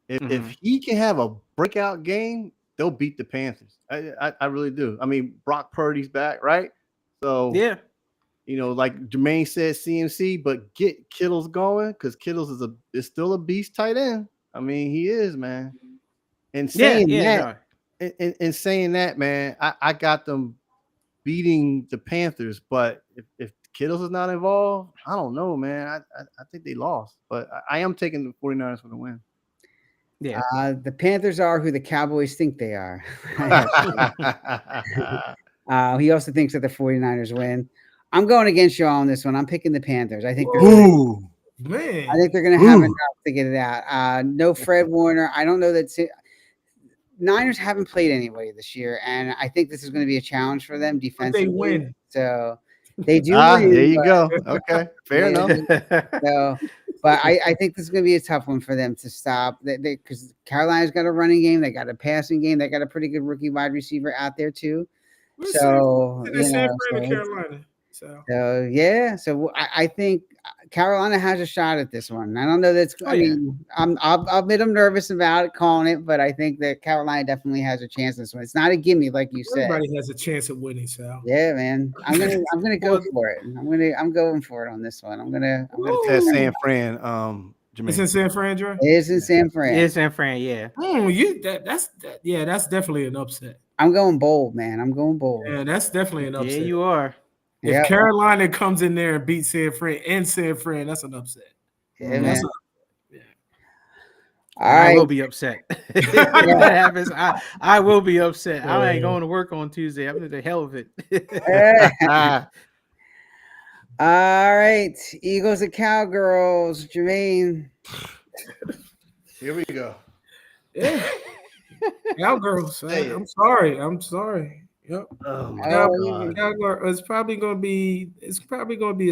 If he can have a breakout game, they'll beat the Panthers. I really do. I mean, Brock Purdy's back, right? So yeah. Like Jermaine said, CMC, but get Kittle's going because Kittle's is still a beast tight end. I mean, he is, man. And saying that, man, I got them beating the Panthers, but if Kittle's is not involved, I don't know, man. I think they lost, but I am taking the 49ers for the win. Yeah. The Panthers are who the Cowboys think they are. He also thinks that the 49ers win. I'm going against you on this one. I'm picking the Panthers. I think they're going to have enough to get it out. No Fred Warner. I don't know that Niners haven't played anybody this year, and I think this is going to be a challenge for them defensively. They win. So they do. There you go. Okay, fair enough. So, but I think this is going to be a tough one for them to stop. Because Carolina's got a running game, they got a passing game, they got a pretty good rookie wide receiver out there too. Carolina. So yeah, so I think Carolina has a shot at this one. I don't know that's. I'll admit I'm nervous about it, calling it, but I think that Carolina definitely has a chance in this one. It's not a gimme, like you said. Everybody has a chance of winning, Sal. Yeah, man. I'm gonna go for it. I'm going for it on this one. I'm gonna test San Fran. Jermaine. It's in San Fran, Dre? It is in San Fran. It is San Fran, yeah. That's definitely an upset. I'm going bold, man. I'm going bold. Yeah, that's definitely an upset. Yeah, you are. If Carolina comes in there and beats San Fran, that's an upset. Yeah, man. All right. I will be upset. If that happens, I will be upset. I ain't going to work on Tuesday. I'm in the hell of it. All right, Eagles and Cowgirls, Jermaine. Here we go. Yeah. Cowgirls. Say it. I'm sorry. I'm sorry. Yep. Oh my Oh, God. Cowgirls. It's probably going to be a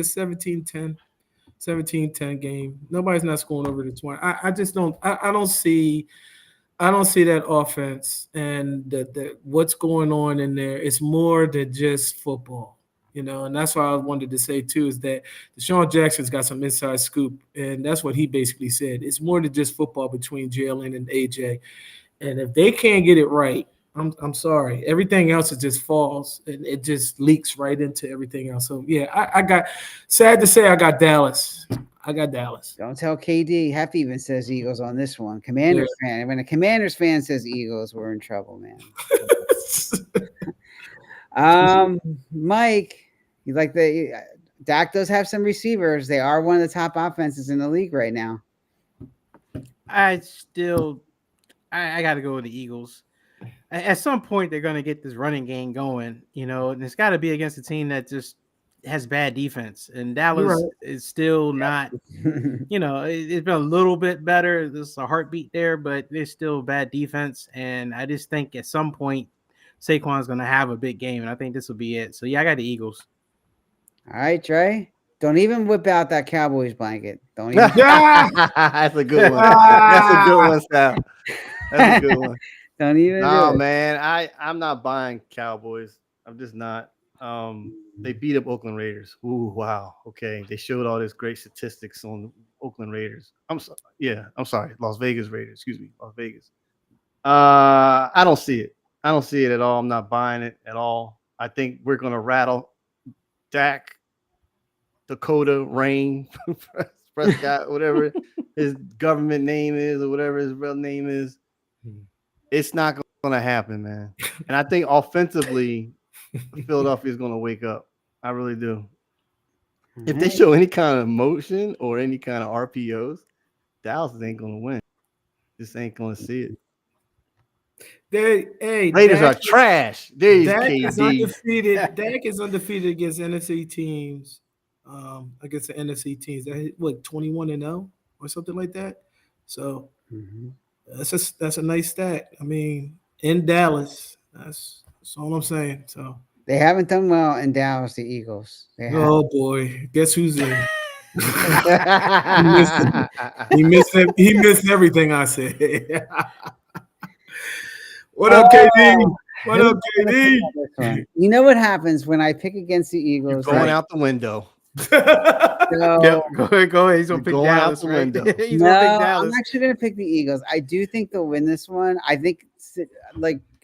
17-10. 17-10 game. Nobody's not scoring over the 20. I just don't. I don't see. I don't see that offense and the what's going on in there. It's more than just football, and that's why I wanted to say too is that Deshaun Jackson's got some inside scoop, and that's what he basically said. It's more than just football between Jalen and AJ, and if they can't get it right, I'm sorry. Everything else it just falls and it just leaks right into everything else. So yeah, I got sad to say I got Dallas. don't tell KD. Hef even says Eagles on this one. Commanders fan. When a Commanders fan says Eagles, we're in trouble, man. Mike, you like Dak does have some receivers. They are one of the top offenses in the league right now. I got to go with the Eagles. At some point, they're going to get this running game going, and it's got to be against a team that just has bad defense. And Dallas is still not, it's been a little bit better. There's a heartbeat there, but there's still bad defense. And I just think at some point, Saquon's going to have a big game, and I think this will be it. So, yeah, I got the Eagles. All right, Trey. Don't even whip out that Cowboys blanket. Don't even. That's a good one. That's a good one, Sal. That's a good one. Don't even. No, man. I'm not buying Cowboys. I'm just not. They beat up Oakland Raiders. Ooh, wow. Okay. They showed all this great statistics on Oakland Raiders. I'm sorry. Las Vegas Raiders. Excuse me. Las Vegas. I don't see it. I don't see it at all. I'm not buying it at all. I think we're going to rattle Dak, Dakota, Rain, Prescott, whatever his government name is or whatever his real name is. It's not going to happen, man. And I think offensively, Philadelphia is going to wake up. I really do. If they show any kind of motion or any kind of RPOs, Dallas ain't going to win. Just ain't going to see it. Raiders are trash. Dak is undefeated. Dak is undefeated against NFC teams. Against the NFC teams, what 21-0 or something like that. So that's a nice stat. I mean, in Dallas, that's all I'm saying. So they haven't done well in Dallas. The Eagles. Oh boy, guess who's in? He missed everything I said. What up, KD? What up, KD? You know what happens when I pick against the Eagles? You're going out the window. So, go ahead. He's gonna pick Dallas. I'm actually gonna pick the Eagles. I do think they'll win this one. I think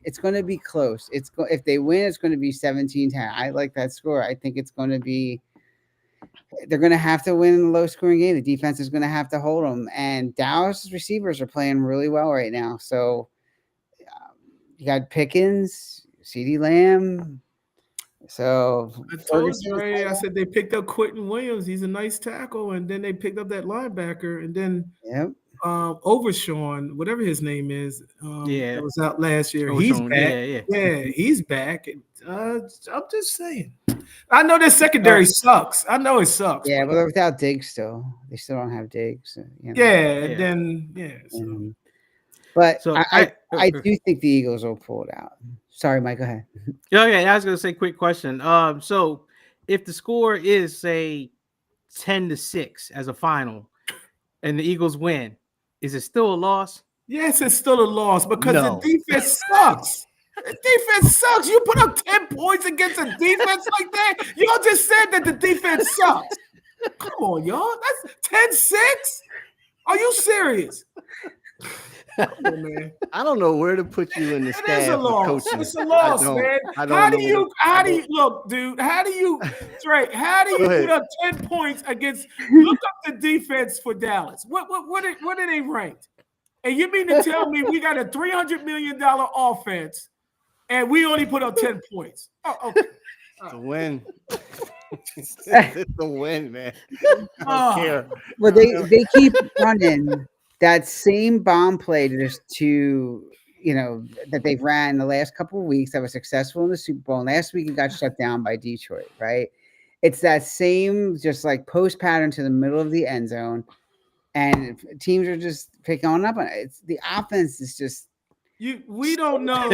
it's going to be close. If they win, it's going to be 17-10. I like that score. I think it's going to be. They're going to have to win in a low-scoring game. The defense is going to have to hold them, and Dallas receivers are playing really well right now. So you got Pickens, CeeDee Lamb. So I told you, Ray, I said they picked up Quentin Williams. He's a nice tackle, and then they picked up that linebacker, and then Overshawn, whatever his name is, that was out last year. He's back. Yeah, he's back. I'm just saying. I know their secondary sucks. I know it sucks. Yeah, but they're without Diggs still. They still don't have Diggs. So, But I do think the Eagles will pull it out. Sorry, Mike, go ahead. I was going to say quick question. So if the score is, say, 10-6 as a final and the Eagles win, is it still a loss? Yes, it's still a loss because the defense sucks. The defense sucks. You put up 10 points against a defense like that? Y'all just said that the defense sucks. Come on, y'all. That's 10-6? Are you serious? Come on, man. I don't know where to put you in the staff. It's a loss. It's a loss, man. How do you look, dude? How do you put up 10 points against? Look up the defense for Dallas. What are they ranked? And you mean to tell me we got a $300 million offense and we only put up 10 points? Oh, okay. It's a win. It's a win, man. I don't care. Well, they keep running that same bomb play that they've ran the last couple of weeks that was successful in the Super Bowl. And last week it got shut down by Detroit, right? it's that same just like post pattern to the middle of the end zone, and teams are just picking up on it. It's the offense is just We don't know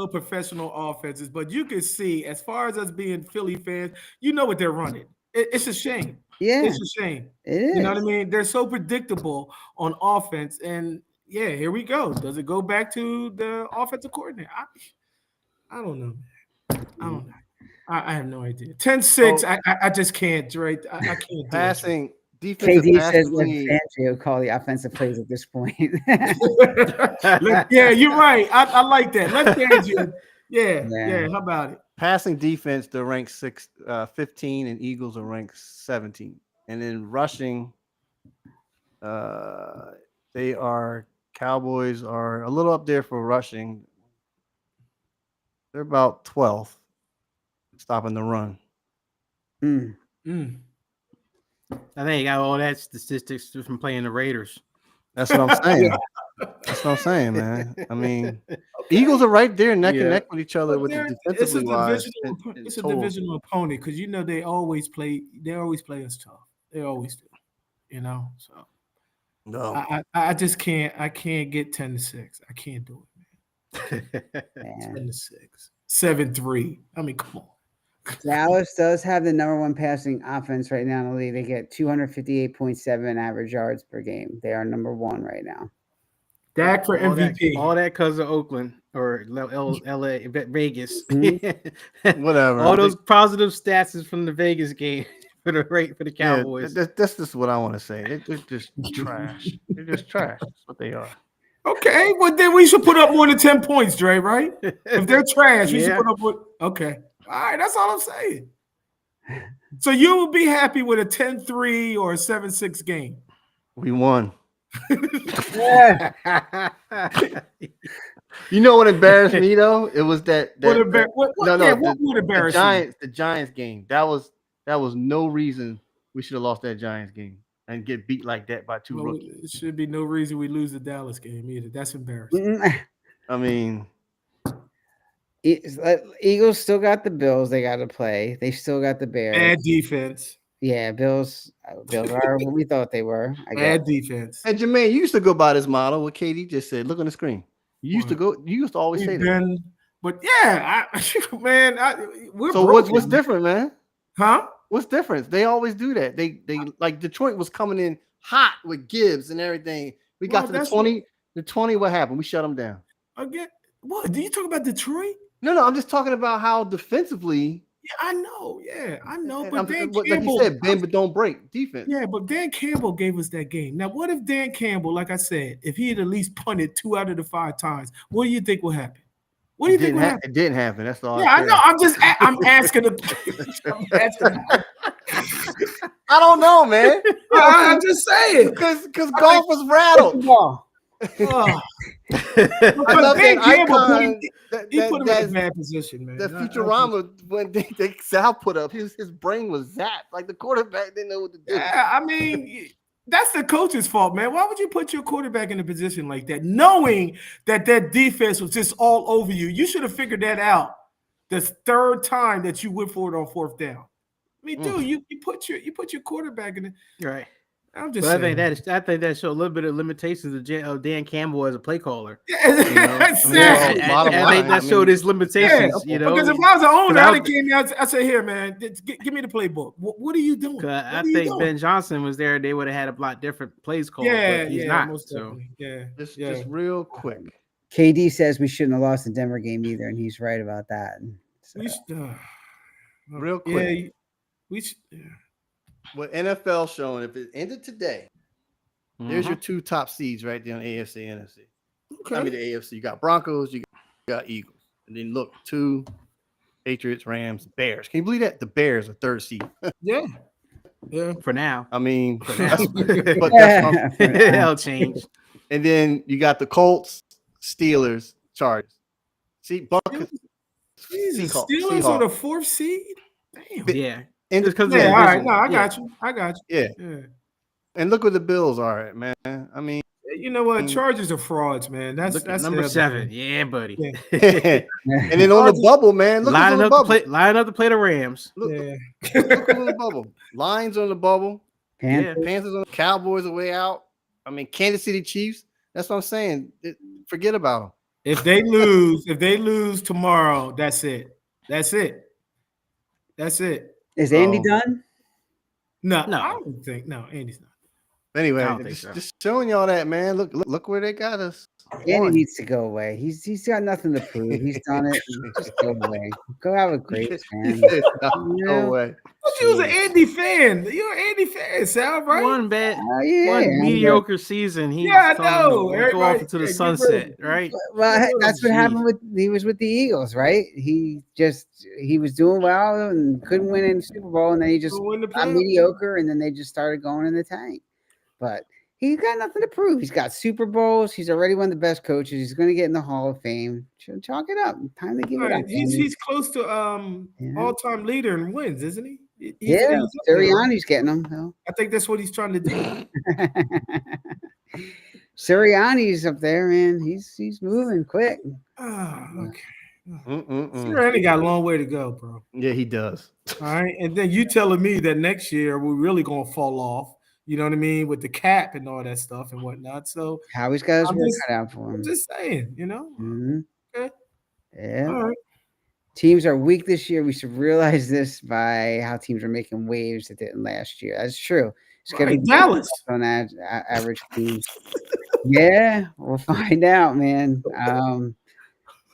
professional offenses, but you can see, as far as us being Philly fans, you know what they're running. It's a shame. yeah, It's a shame. it is. You know what I mean? They're so predictable on offense, and yeah, here we go. Does it go back to the offensive coordinator? I don't know. I don't know. I have no idea. 10-6, I just can't, right? I can't do it. Passing defensive KD passing says let lead. Fangio call the offensive plays at this point. Yeah, you're right. I like that. Let Fangio. Yeah. How about it? Passing defense, they're ranked 15, and Eagles are ranked 17. And then rushing, Cowboys are a little up there for rushing. They're about 12th, stopping the run. I think you got all that statistics from playing the Raiders. That's what I'm saying. That's what I'm saying, man. I mean, Eagles are right there neck and neck with each other with the defensively wise. It's a divisional opponent because you know they always play us tough. They always do. You know, so no, I just can't. I can't get 10-6. I can't do it, man. 10-6, 7-3. I mean, come on. Dallas does have the number one passing offense right now in the league. They get 258.7 average yards per game. They are number one right now. Dak for MVP. All that because of Oakland or LA, Vegas. Whatever. All those positive stats is from the Vegas game for the Cowboys. Yeah, that's just what I want to say. They're just trash. They're just trash. That's what they are. Okay, well then we should put up more than 10 points, Dre, right? If they're trash, we should put up okay. All right, that's all I'm saying. So you will be happy with a 10-3 or a 7-6 game. We won. You know what embarrassed me though? It was that what would embarrass you? The Giants game. That was no reason we should have lost that Giants game and get beat like that by two rookies. It should be no reason we lose the Dallas game either. That's embarrassing. I mean, Eagles still got the Bills they got to play. They still got the Bears. Bad defense. Yeah, Bills are what we thought they were. Bad defense. And Jermaine, you used to go by this model. What KD just said. Look on the screen. You used to always say that. But yeah, we're so broken. what's different, man? Huh? What's different? They always do that. They like Detroit was coming in hot with Gibbs and everything. We got to the 20. The 20, what happened? We shut them down. Again, what? Do you talk about Detroit? No, I'm just talking about how defensively. Yeah, I know. Yeah, I know. But like you said, bend but don't break defense. Yeah, but Dan Campbell gave us that game. Now, what if Dan Campbell, like I said, if he had at least punted 2 out of the 5 times, what do you think will happen? What do you think will happen? It didn't happen. That's all. Yeah, I know. I'm asking. I don't know, man. I'm just saying because golf was rattled. But Dan Campbell put him in a bad position, man. The Futurama when Sal put up, his brain was zapped. Like the quarterback didn't know what to do. Yeah, I mean, that's the coach's fault, man. Why would you put your quarterback in a position like that, knowing that defense was just all over you? You should have figured that out the third time that you went for it on 4th down. I mean, dude, you put your quarterback in it. Right. I'm just saying. I think that showed a little bit of limitations of Dan Campbell as a play caller. I think that showed his limitations. Yeah, because if I was an owner, I'd have came out. I said, "Here, man, give me the playbook. What are you doing?" I think Ben Johnson was there. They would have had a lot different plays called. Yeah, but he's not. Most so just real quick. KD says we shouldn't have lost the Denver game either, and he's right about that. So. Real quick, we should. Yeah. What NFL showing, if it ended today, there's your 2 top seeds right there on AFC, NFC. Okay. I mean, the AFC, you got Broncos, you got Eagles. And then look, 2 Patriots, Rams, Bears. Can you believe that? The Bears are 3rd seed. Yeah. For now. I mean, that'll change. And then you got the Colts, Steelers, Chargers. See, Buckets. Steelers on the 4th seed? Damn. Yeah. And all right. No, I got you. Yeah. And look where the Bills are at, man. I mean, You know what? Chargers are frauds, man. That's Look at that's number the other 7. thing. Yeah, buddy. Yeah. And then on the bubble, man, look who's on the bubble. Line up to play the Rams. Look, Yeah. look who's on the bubble. Lions on the bubble. Panthers. Panthers on the Cowboys are way out. I mean, Kansas City Chiefs. That's what I'm saying. Forget about them. If they lose tomorrow, that's it. That's it. Is Andy done? No, I don't think. No, Andy's not. Anyway, just showing y'all that, man. Look where they got us. Andy needs to go away. He's got nothing to prove. He's done it. Just go away. Go have a great man. Go away. But you was an Andy fan. You're an Andy fan, Sal, right? One mediocre season. I know. Go off into the sunset, right? Well, that's what happened he was with the Eagles, right? He was doing well and couldn't win in the Super Bowl, and then he just got mediocre, and then they just started going in the tank. But he's got nothing to prove. He's got Super Bowls. He's already one of the best coaches. He's going to get in the Hall of Fame. Chalk it up. Time to give it up. He's close to all-time leader in wins, isn't he? Sirianni's getting him. Though. I think that's what he's trying to do. Sirianni's up there, man. He's moving quick. Okay. Sirianni got a long way to go, bro. Yeah, he does. All right, and then you telling me that next year we're really going to fall off. You know what I mean? With the cap and all that stuff and whatnot. So Howie's got his work cut out for him. I'm just saying, you know. Mm-hmm. Okay. Yeah. All right. Teams are weak this year. We should realize this by how teams are making waves that didn't last year. That's true. Right. Dallas on average teams. Yeah, we'll find out, man.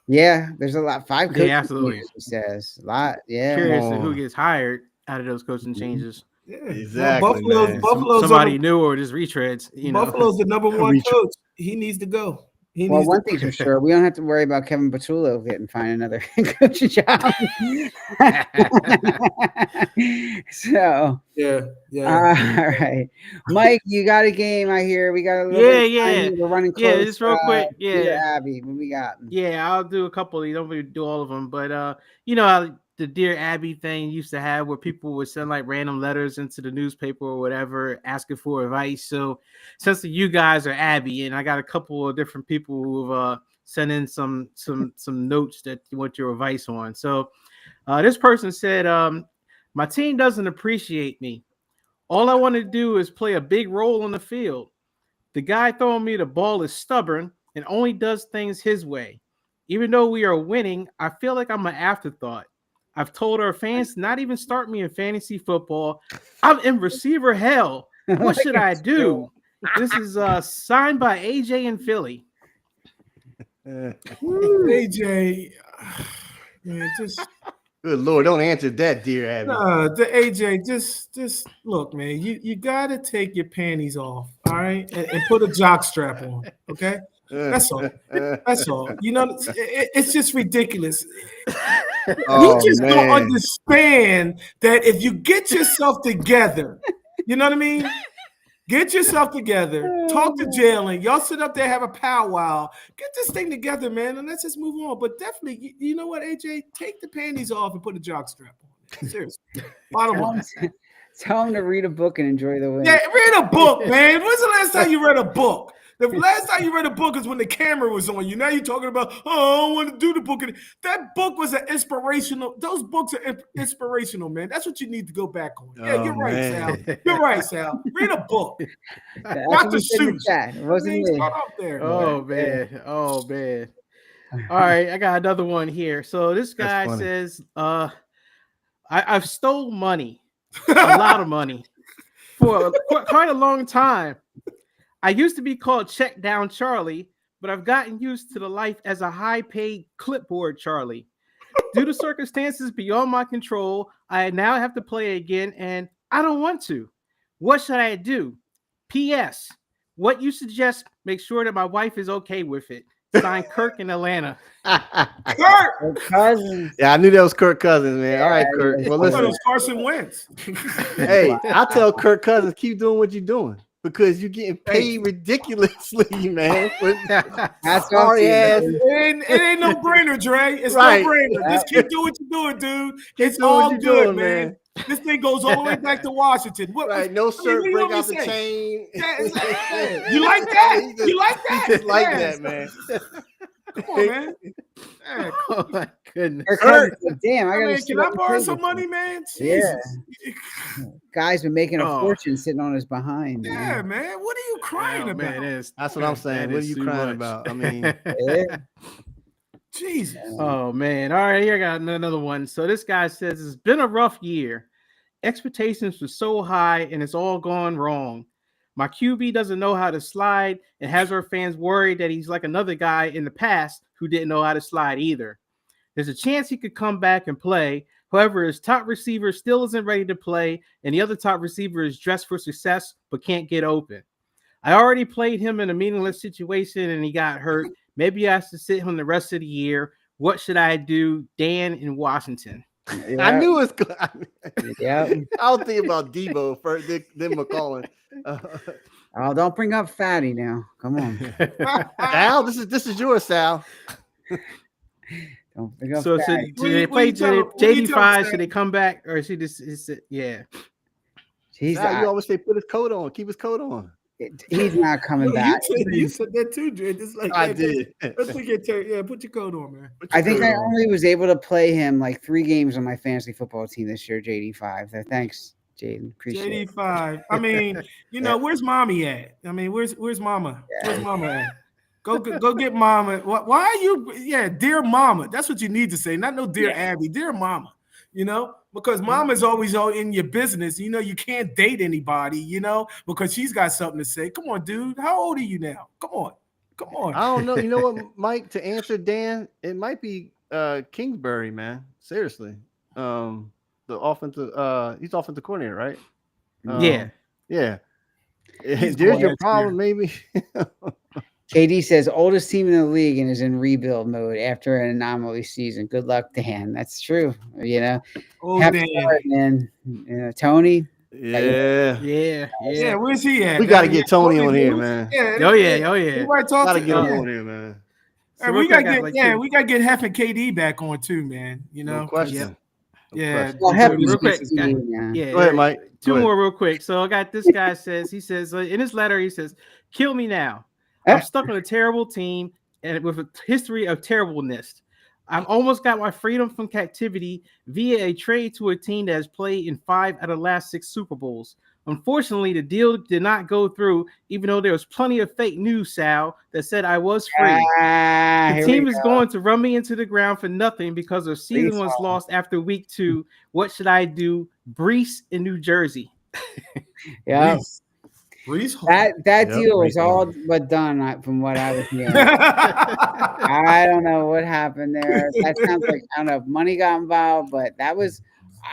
Yeah, there's a lot. 5 coaches. Yeah, absolutely. He says a lot. Yeah. Curious who gets hired out of those coaching changes. Yeah, exactly. Buffalo's somebody new or just retreads. Buffalo's the number 1 coach. He needs to go. One thing's for sure, we don't have to worry about Kevin Patullo find another coaching job. So yeah. All right, Mike, you got a game. I hear we got a little. We're running close. Yeah, just real quick. Abby, what we got? Yeah, I'll do a couple of these. Don't really do all of them, but you know how the Dear Abby thing used to have where people would send like random letters into the newspaper or whatever asking for advice. So since you guys are Abby, and I got a couple of different people who've sent in some notes that you want your advice on. So this person said, my team doesn't appreciate me. All I want to do is play a big role on the field. The guy throwing me the ball is stubborn and only does things his way. Even though we are winning, I feel like I'm an afterthought. I've told our fans to not even start me in fantasy football. I'm in receiver hell. What should I do? This is signed by AJ in Philly. AJ, man, just good Lord, don't answer that, Dear Abby. The AJ, just look, man. You gotta take your panties off, all right, and put a jock strap on, okay? That's all. That's all. You know, it's just ridiculous. You just don't understand that if you get yourself together, you know what I mean? Get yourself together. Talk to Jalen. Y'all sit up there, have a powwow. Get this thing together, man, and let's just move on. But definitely, you know what, AJ? Take the panties off and put a jock strap on. Seriously. Bottom line. Tell him to read a book and enjoy the win. Yeah, read a book, man. When's the last time you read a book? The last time you read a book is when the camera was on you. Now you're talking about, I don't want to do the book. That book was an inspirational. Those books are inspirational, man. That's what you need to go back on. Yeah, you're right, Sal. You're right, Sal. Read a book. Dr. Seuss. It wasn't me. Up there, man. Oh, man. All right, I got another one here. So this guy says, I've stole money, a lot of money, for quite a long time. I used to be called Check Down Charlie, but I've gotten used to the life as a high-paid clipboard Charlie. Due to circumstances beyond my control, I now have to play again, and I don't want to. What should I do? P.S. What you suggest, make sure that my wife is okay with it. Signed, Kirk in Atlanta. Kirk Cousins. Yeah, I knew that was Kirk Cousins, man. All right, Kirk. Well, I thought listen. it was Carson Wentz. Hey, I tell Kirk Cousins, keep doing what you're doing. Because you're getting paid ridiculously, man. That's sorry ass. It ain't no brainer, Dre. It's right. no brainer. Just keep doing what you're doing, dude. It's all good, man. This thing goes all the way back to Washington. What, Right, no shirt, what do you break want me out to the say? chain. Yeah, you like that? He just- You like that? He just like Yeah. that, man. Come on, man. Yeah. Oh my goodness. Her cousin said, damn, I I gotta mean, see can I what borrow you some pay money, this man? Yeah. Jesus. Guy's been making a Oh. fortune sitting on his behind. Yeah, Man. man. What are you crying Oh, about? man, That's what I'm saying. that What are is you too crying much. about? I mean, Yeah. Jesus. Oh man. All right, here I got another one. So this guy says it's been a rough year. Expectations were so high and it's all gone wrong. My QB doesn't know how to slide and has our fans worried that he's like another guy in the past who didn't know how to slide either. There's a chance he could come back and play. However, his top receiver still isn't ready to play, and the other top receiver is dressed for success but can't get open. I already played him in a meaningless situation and he got hurt. Maybe I should sit him the rest of the year. What should I do? Dan in Washington. I knew it was. Yeah. I was thinking about Debo first, then McCollum. Oh, don't bring up Fatty now. Come on. Sal, this is yours, Sal. Don't bring up So Fatty. do they play JD5? Should they come back or should this is it? Yeah. He's Sal, you not, always say put his coat on, keep his coat on. he's not coming back. You said that too, Dre. It's like, I did. Put your coat on, man. I think I only was able to play him like 3 games on my fantasy football team this year, JD5. So thanks, Jaden. Appreciate it. JD5. I mean, where's mommy at? I mean, where's mama? Where's mama at? Go get mama. Why are you? Yeah, dear mama. That's what you need to say. Not no dear Abbey. Dear mama. Because mama's always all in your business. You can't date anybody. Because she's got something to say. Come on, dude. How old are you now? Come on. I don't know. You know what, Mike? To answer Dan, it might be Kingsbury, man. Seriously, the offensive. He's offensive coordinator, right? Yeah. There's your problem, maybe. KD says oldest team in the league and is in rebuild mode after an anomaly season. Good luck, Dan. That's true. Oh, Happy start, man. Tony. Yeah. Where's he at? We got to get Tony on here, man. Oh yeah. Everybody talk Got to to get him him. on here, man. So we got to get Hef and KD back on too, man. No question. Yeah. Well, Hef Real quick, yeah. Go ahead, Mike. Two more real quick. So I got this guy says in his letter, he says, kill me now. I'm stuck on a terrible team and with a history of terribleness. I've almost got my freedom from captivity via a trade to a team that has played in 5 out of the last 6 Super Bowls. Unfortunately, the deal did not go through, even though there was plenty of fake news, Sal, that said I was free. The team is going to run me into the ground for nothing because their season was lost after week 2. What should I do? Brees in New Jersey. Yeah. Brees? That deal was all but done from what I was hearing. I don't know what happened there. That sounds like, I don't know if money got involved, but that was,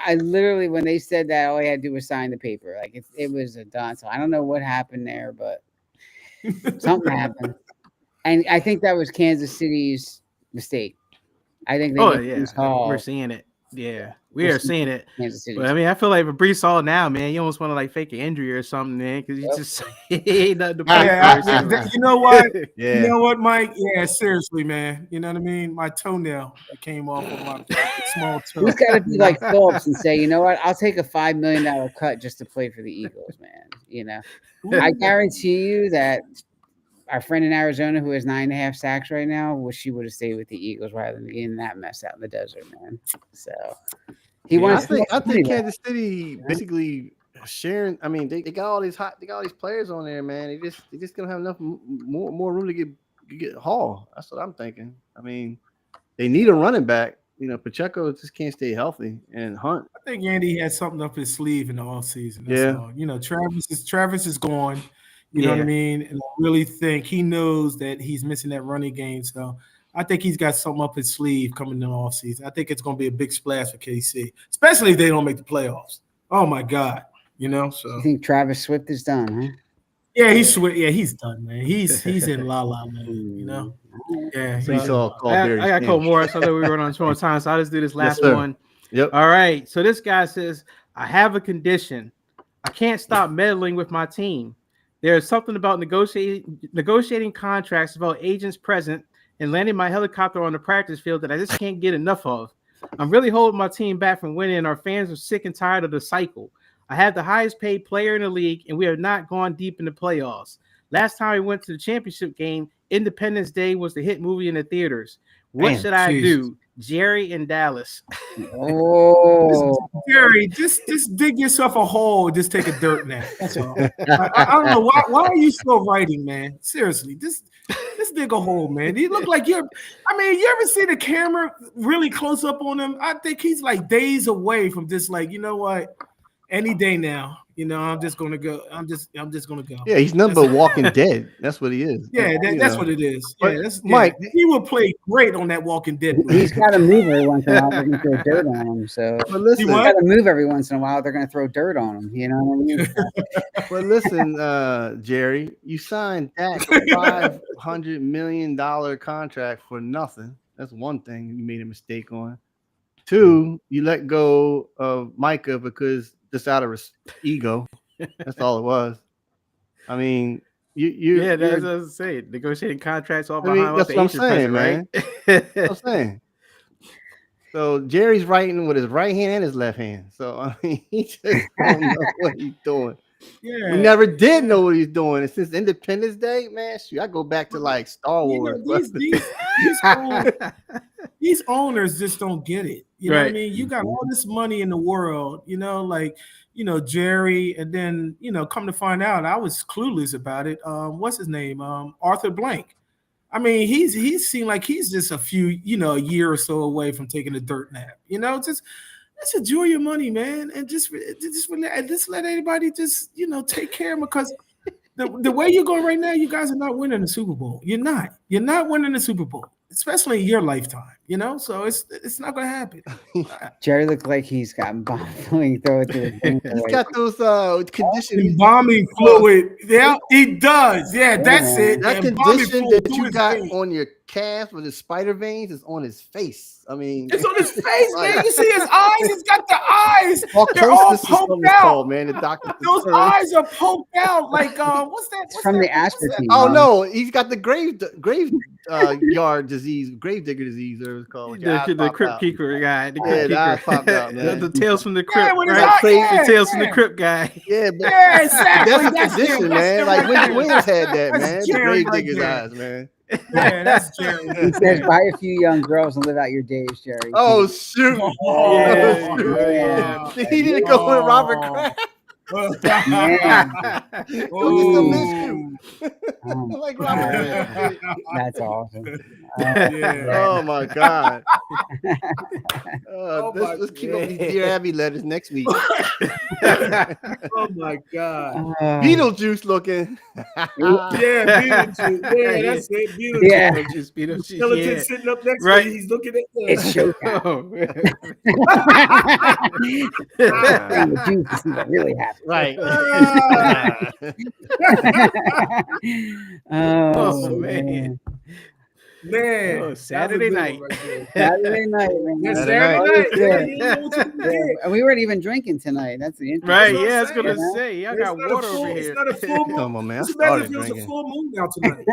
I literally, when they said that, all I had to do was sign the paper. Like it was a done. So I don't know what happened there, but something happened. And I think that was Kansas City's mistake. I think they we're seeing it. Yeah, we are seeing it. But I mean, I feel like for Brees Hall now, man, you almost want to like fake an injury or something, man, because you just ain't nothing to play. You know what? Yeah. You know what, Mike? Yeah, seriously, man. You know what I mean? My toenail that came off of my small toe. He's got to be like Phillips and say, you know what? I'll take a $5 million cut just to play for the Eagles, man. I guarantee you that our friend in Arizona who has 9.5 sacks right now, wish she would have stayed with the Eagles rather than getting that mess out in the desert, man. So he wants. I think Kansas City basically sharing. I mean, they got all these players on there, man. They just gonna have enough more room to get Hall. That's what I'm thinking. I mean, they need a running back. Pacheco just can't stay healthy, and Hunt. I think Andy has something up his sleeve in the offseason. Yeah. All. Travis is gone. You know what I mean? And I really think he knows that he's missing that running game. So I think he's got something up his sleeve coming in the offseason. I think it's going to be a big splash for KC, especially if they don't make the playoffs. Oh, my God. So you think Travis Swift is done, huh? Yeah, he's done, man. He's in la land, Yeah. So you saw I got a couple more. So that we run on 2 more times. So I'll just do this last one. Yep. All right. So this guy says, I have a condition. I can't stop meddling with my team. There's something about negotiating contracts about agents present and landing my helicopter on the practice field that I just can't get enough of. I'm really holding my team back from winning, and our fans are sick and tired of the cycle. I have the highest paid player in the league, and we have not gone deep in the playoffs. Last time we went to the championship game, Independence Day was the hit movie in the theaters. What Damn, should I Jesus. do? Jerry in Dallas. Oh, Jerry, just dig yourself a hole. Just take a dirt nap. That's all. I don't know why are you still writing, man? Seriously, just dig a hole, man. You look like you're. I mean, you ever see the camera really close up on him? I think he's like days away from just like, you know what? Any day now, you know, I'm just gonna go. I'm just gonna go. Yeah, he's nothing but Walking Dead. That's what he is. Yeah, that's know. what it is. But Yeah, that's Mike, he will play great on that Walking Dead movie. he's got to move every once in a while. They're going to throw dirt on him. So but listen, he's got to move every once in a while. They're going to throw dirt on him. You know what I mean? but listen, Jerry, you signed that $500 million contract for nothing. That's one thing you made a mistake on. Two, you let go of Micah because just out of ego. That's all it was. I mean, yeah, that's what I was saying. Negotiating contracts all behind that's the what I'm agent saying, present, man. right? That's what I'm saying. So Jerry's writing with his right hand and his left hand. So I mean, he just don't know what he's doing. Yeah, We never did know what he's doing. And since Independence Day, man, shoot, I go back to like Star Wars. These owners just don't get it. You know what I Right. mean? You got all this money in the world, you know, like, you know, Jerry, and then, you know, come to find out, I was clueless about it. What's his name? Arthur Blank. I mean, he seemed like he's just a year or so away from taking a dirt nap. You know, just enjoy your money, man, and just let anybody just, you know, take care of him, because the way you're going right now, you guys are not winning the Super Bowl. You're not winning the Super Bowl, especially in your lifetime, you know, so it's not going to happen. Jerry looked like he's got bombing through it. He's got those conditions. Embalming fluid. Yeah, he does. Yeah, that's it. That condition that you got on your calf with the spider veins is on his face. I mean, it's on his face, man. You see his eyes? He's got the eyes. They're all all poked out. Called, man. The doctor. Those eyes are poked out. Like what's that? What's from that? the aspartame. Oh no, he's got the grave yard disease, grave digger disease, or it's called. The crypt keeper guy. The crypt keeper. Popped out, man. The tales from the crypt. Yeah, right? The tales from the crypt guy. Yeah, but exactly. That's a condition, man. Like Wendy Williams had that, man. The grave digger's eyes, man. Yeah, that's Jerry. He says, buy a few young girls and live out your days, Jerry. Oh shoot! Yeah. He didn't go with Robert Kraft. Like Robert. That's awesome. Oh my God! Let's keep up God. these Dear Abbey letters next week. Oh my God! Beetlejuice looking. Yeah, Beetlejuice. Yeah, that's it. Beetlejuice. Yeah. Beetlejuice. Skeleton sitting up next to you. He's looking at It's showtime. The juice is really happy. Right. Oh man. Man, Oh, Saturday night. Saturday night, man. Yeah, Saturday night. Yeah. And we weren't even drinking tonight. That's the interesting. Right, what yeah, I I'm was gonna saying, say, y'all got water over It's here. not a full moon. Come on, man. I Just imagine started if it was a drinking. full moon out tonight.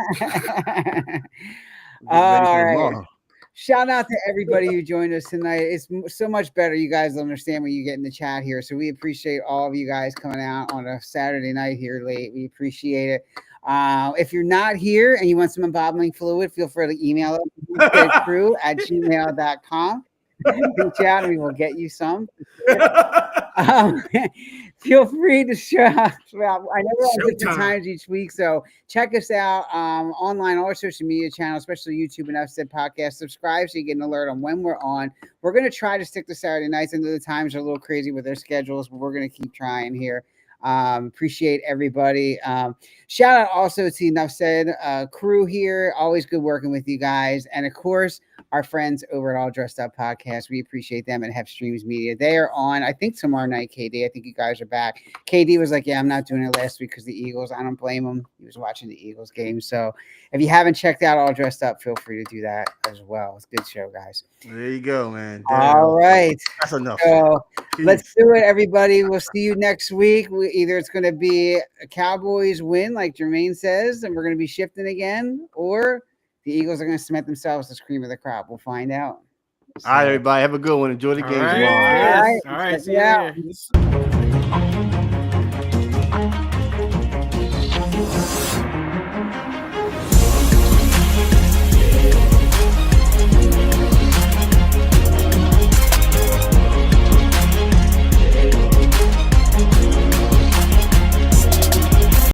All right. Shout out to everybody who joined us tonight. It's so much better. You guys understand when you get in the chat here. So we appreciate all of you guys coming out on a Saturday night here late. We appreciate it. If you're not here and you want some embalming fluid, feel free to email us crew@gmail.com. Reach out and we will get you some. Feel free to show up. Well, I know we're on different times each week, so check us out online, all our social media channels, especially YouTube and Said Podcast. Subscribe so you get an alert on when we're on. We're going to try to stick to Saturday nights. I know the times are a little crazy with their schedules, but we're going to keep trying here. Appreciate everybody. Shout out also to Enough Said crew here. Always good working with you guys. And of course, our friends over at All Dressed Up Podcast. We appreciate them and Have Streams Media. They are on, I think, tomorrow night, KD. I think you guys are back. KD was like, yeah, I'm not doing it last week because the Eagles. I don't blame him. He was watching the Eagles game. So if you haven't checked out All Dressed Up, feel free to do that as well. It's a good show, guys. There you go, man. All right. That's enough. So let's do it, everybody. We'll see you next week. Either it's going to be a Cowboys win, like Jermaine says, and we're going to be shifting again, or the Eagles are going to cement themselves as cream of the crop. We'll find out. All right, everybody, have a good one. Enjoy the All games right, tomorrow. yes. All right, see you Yeah. later. Yes.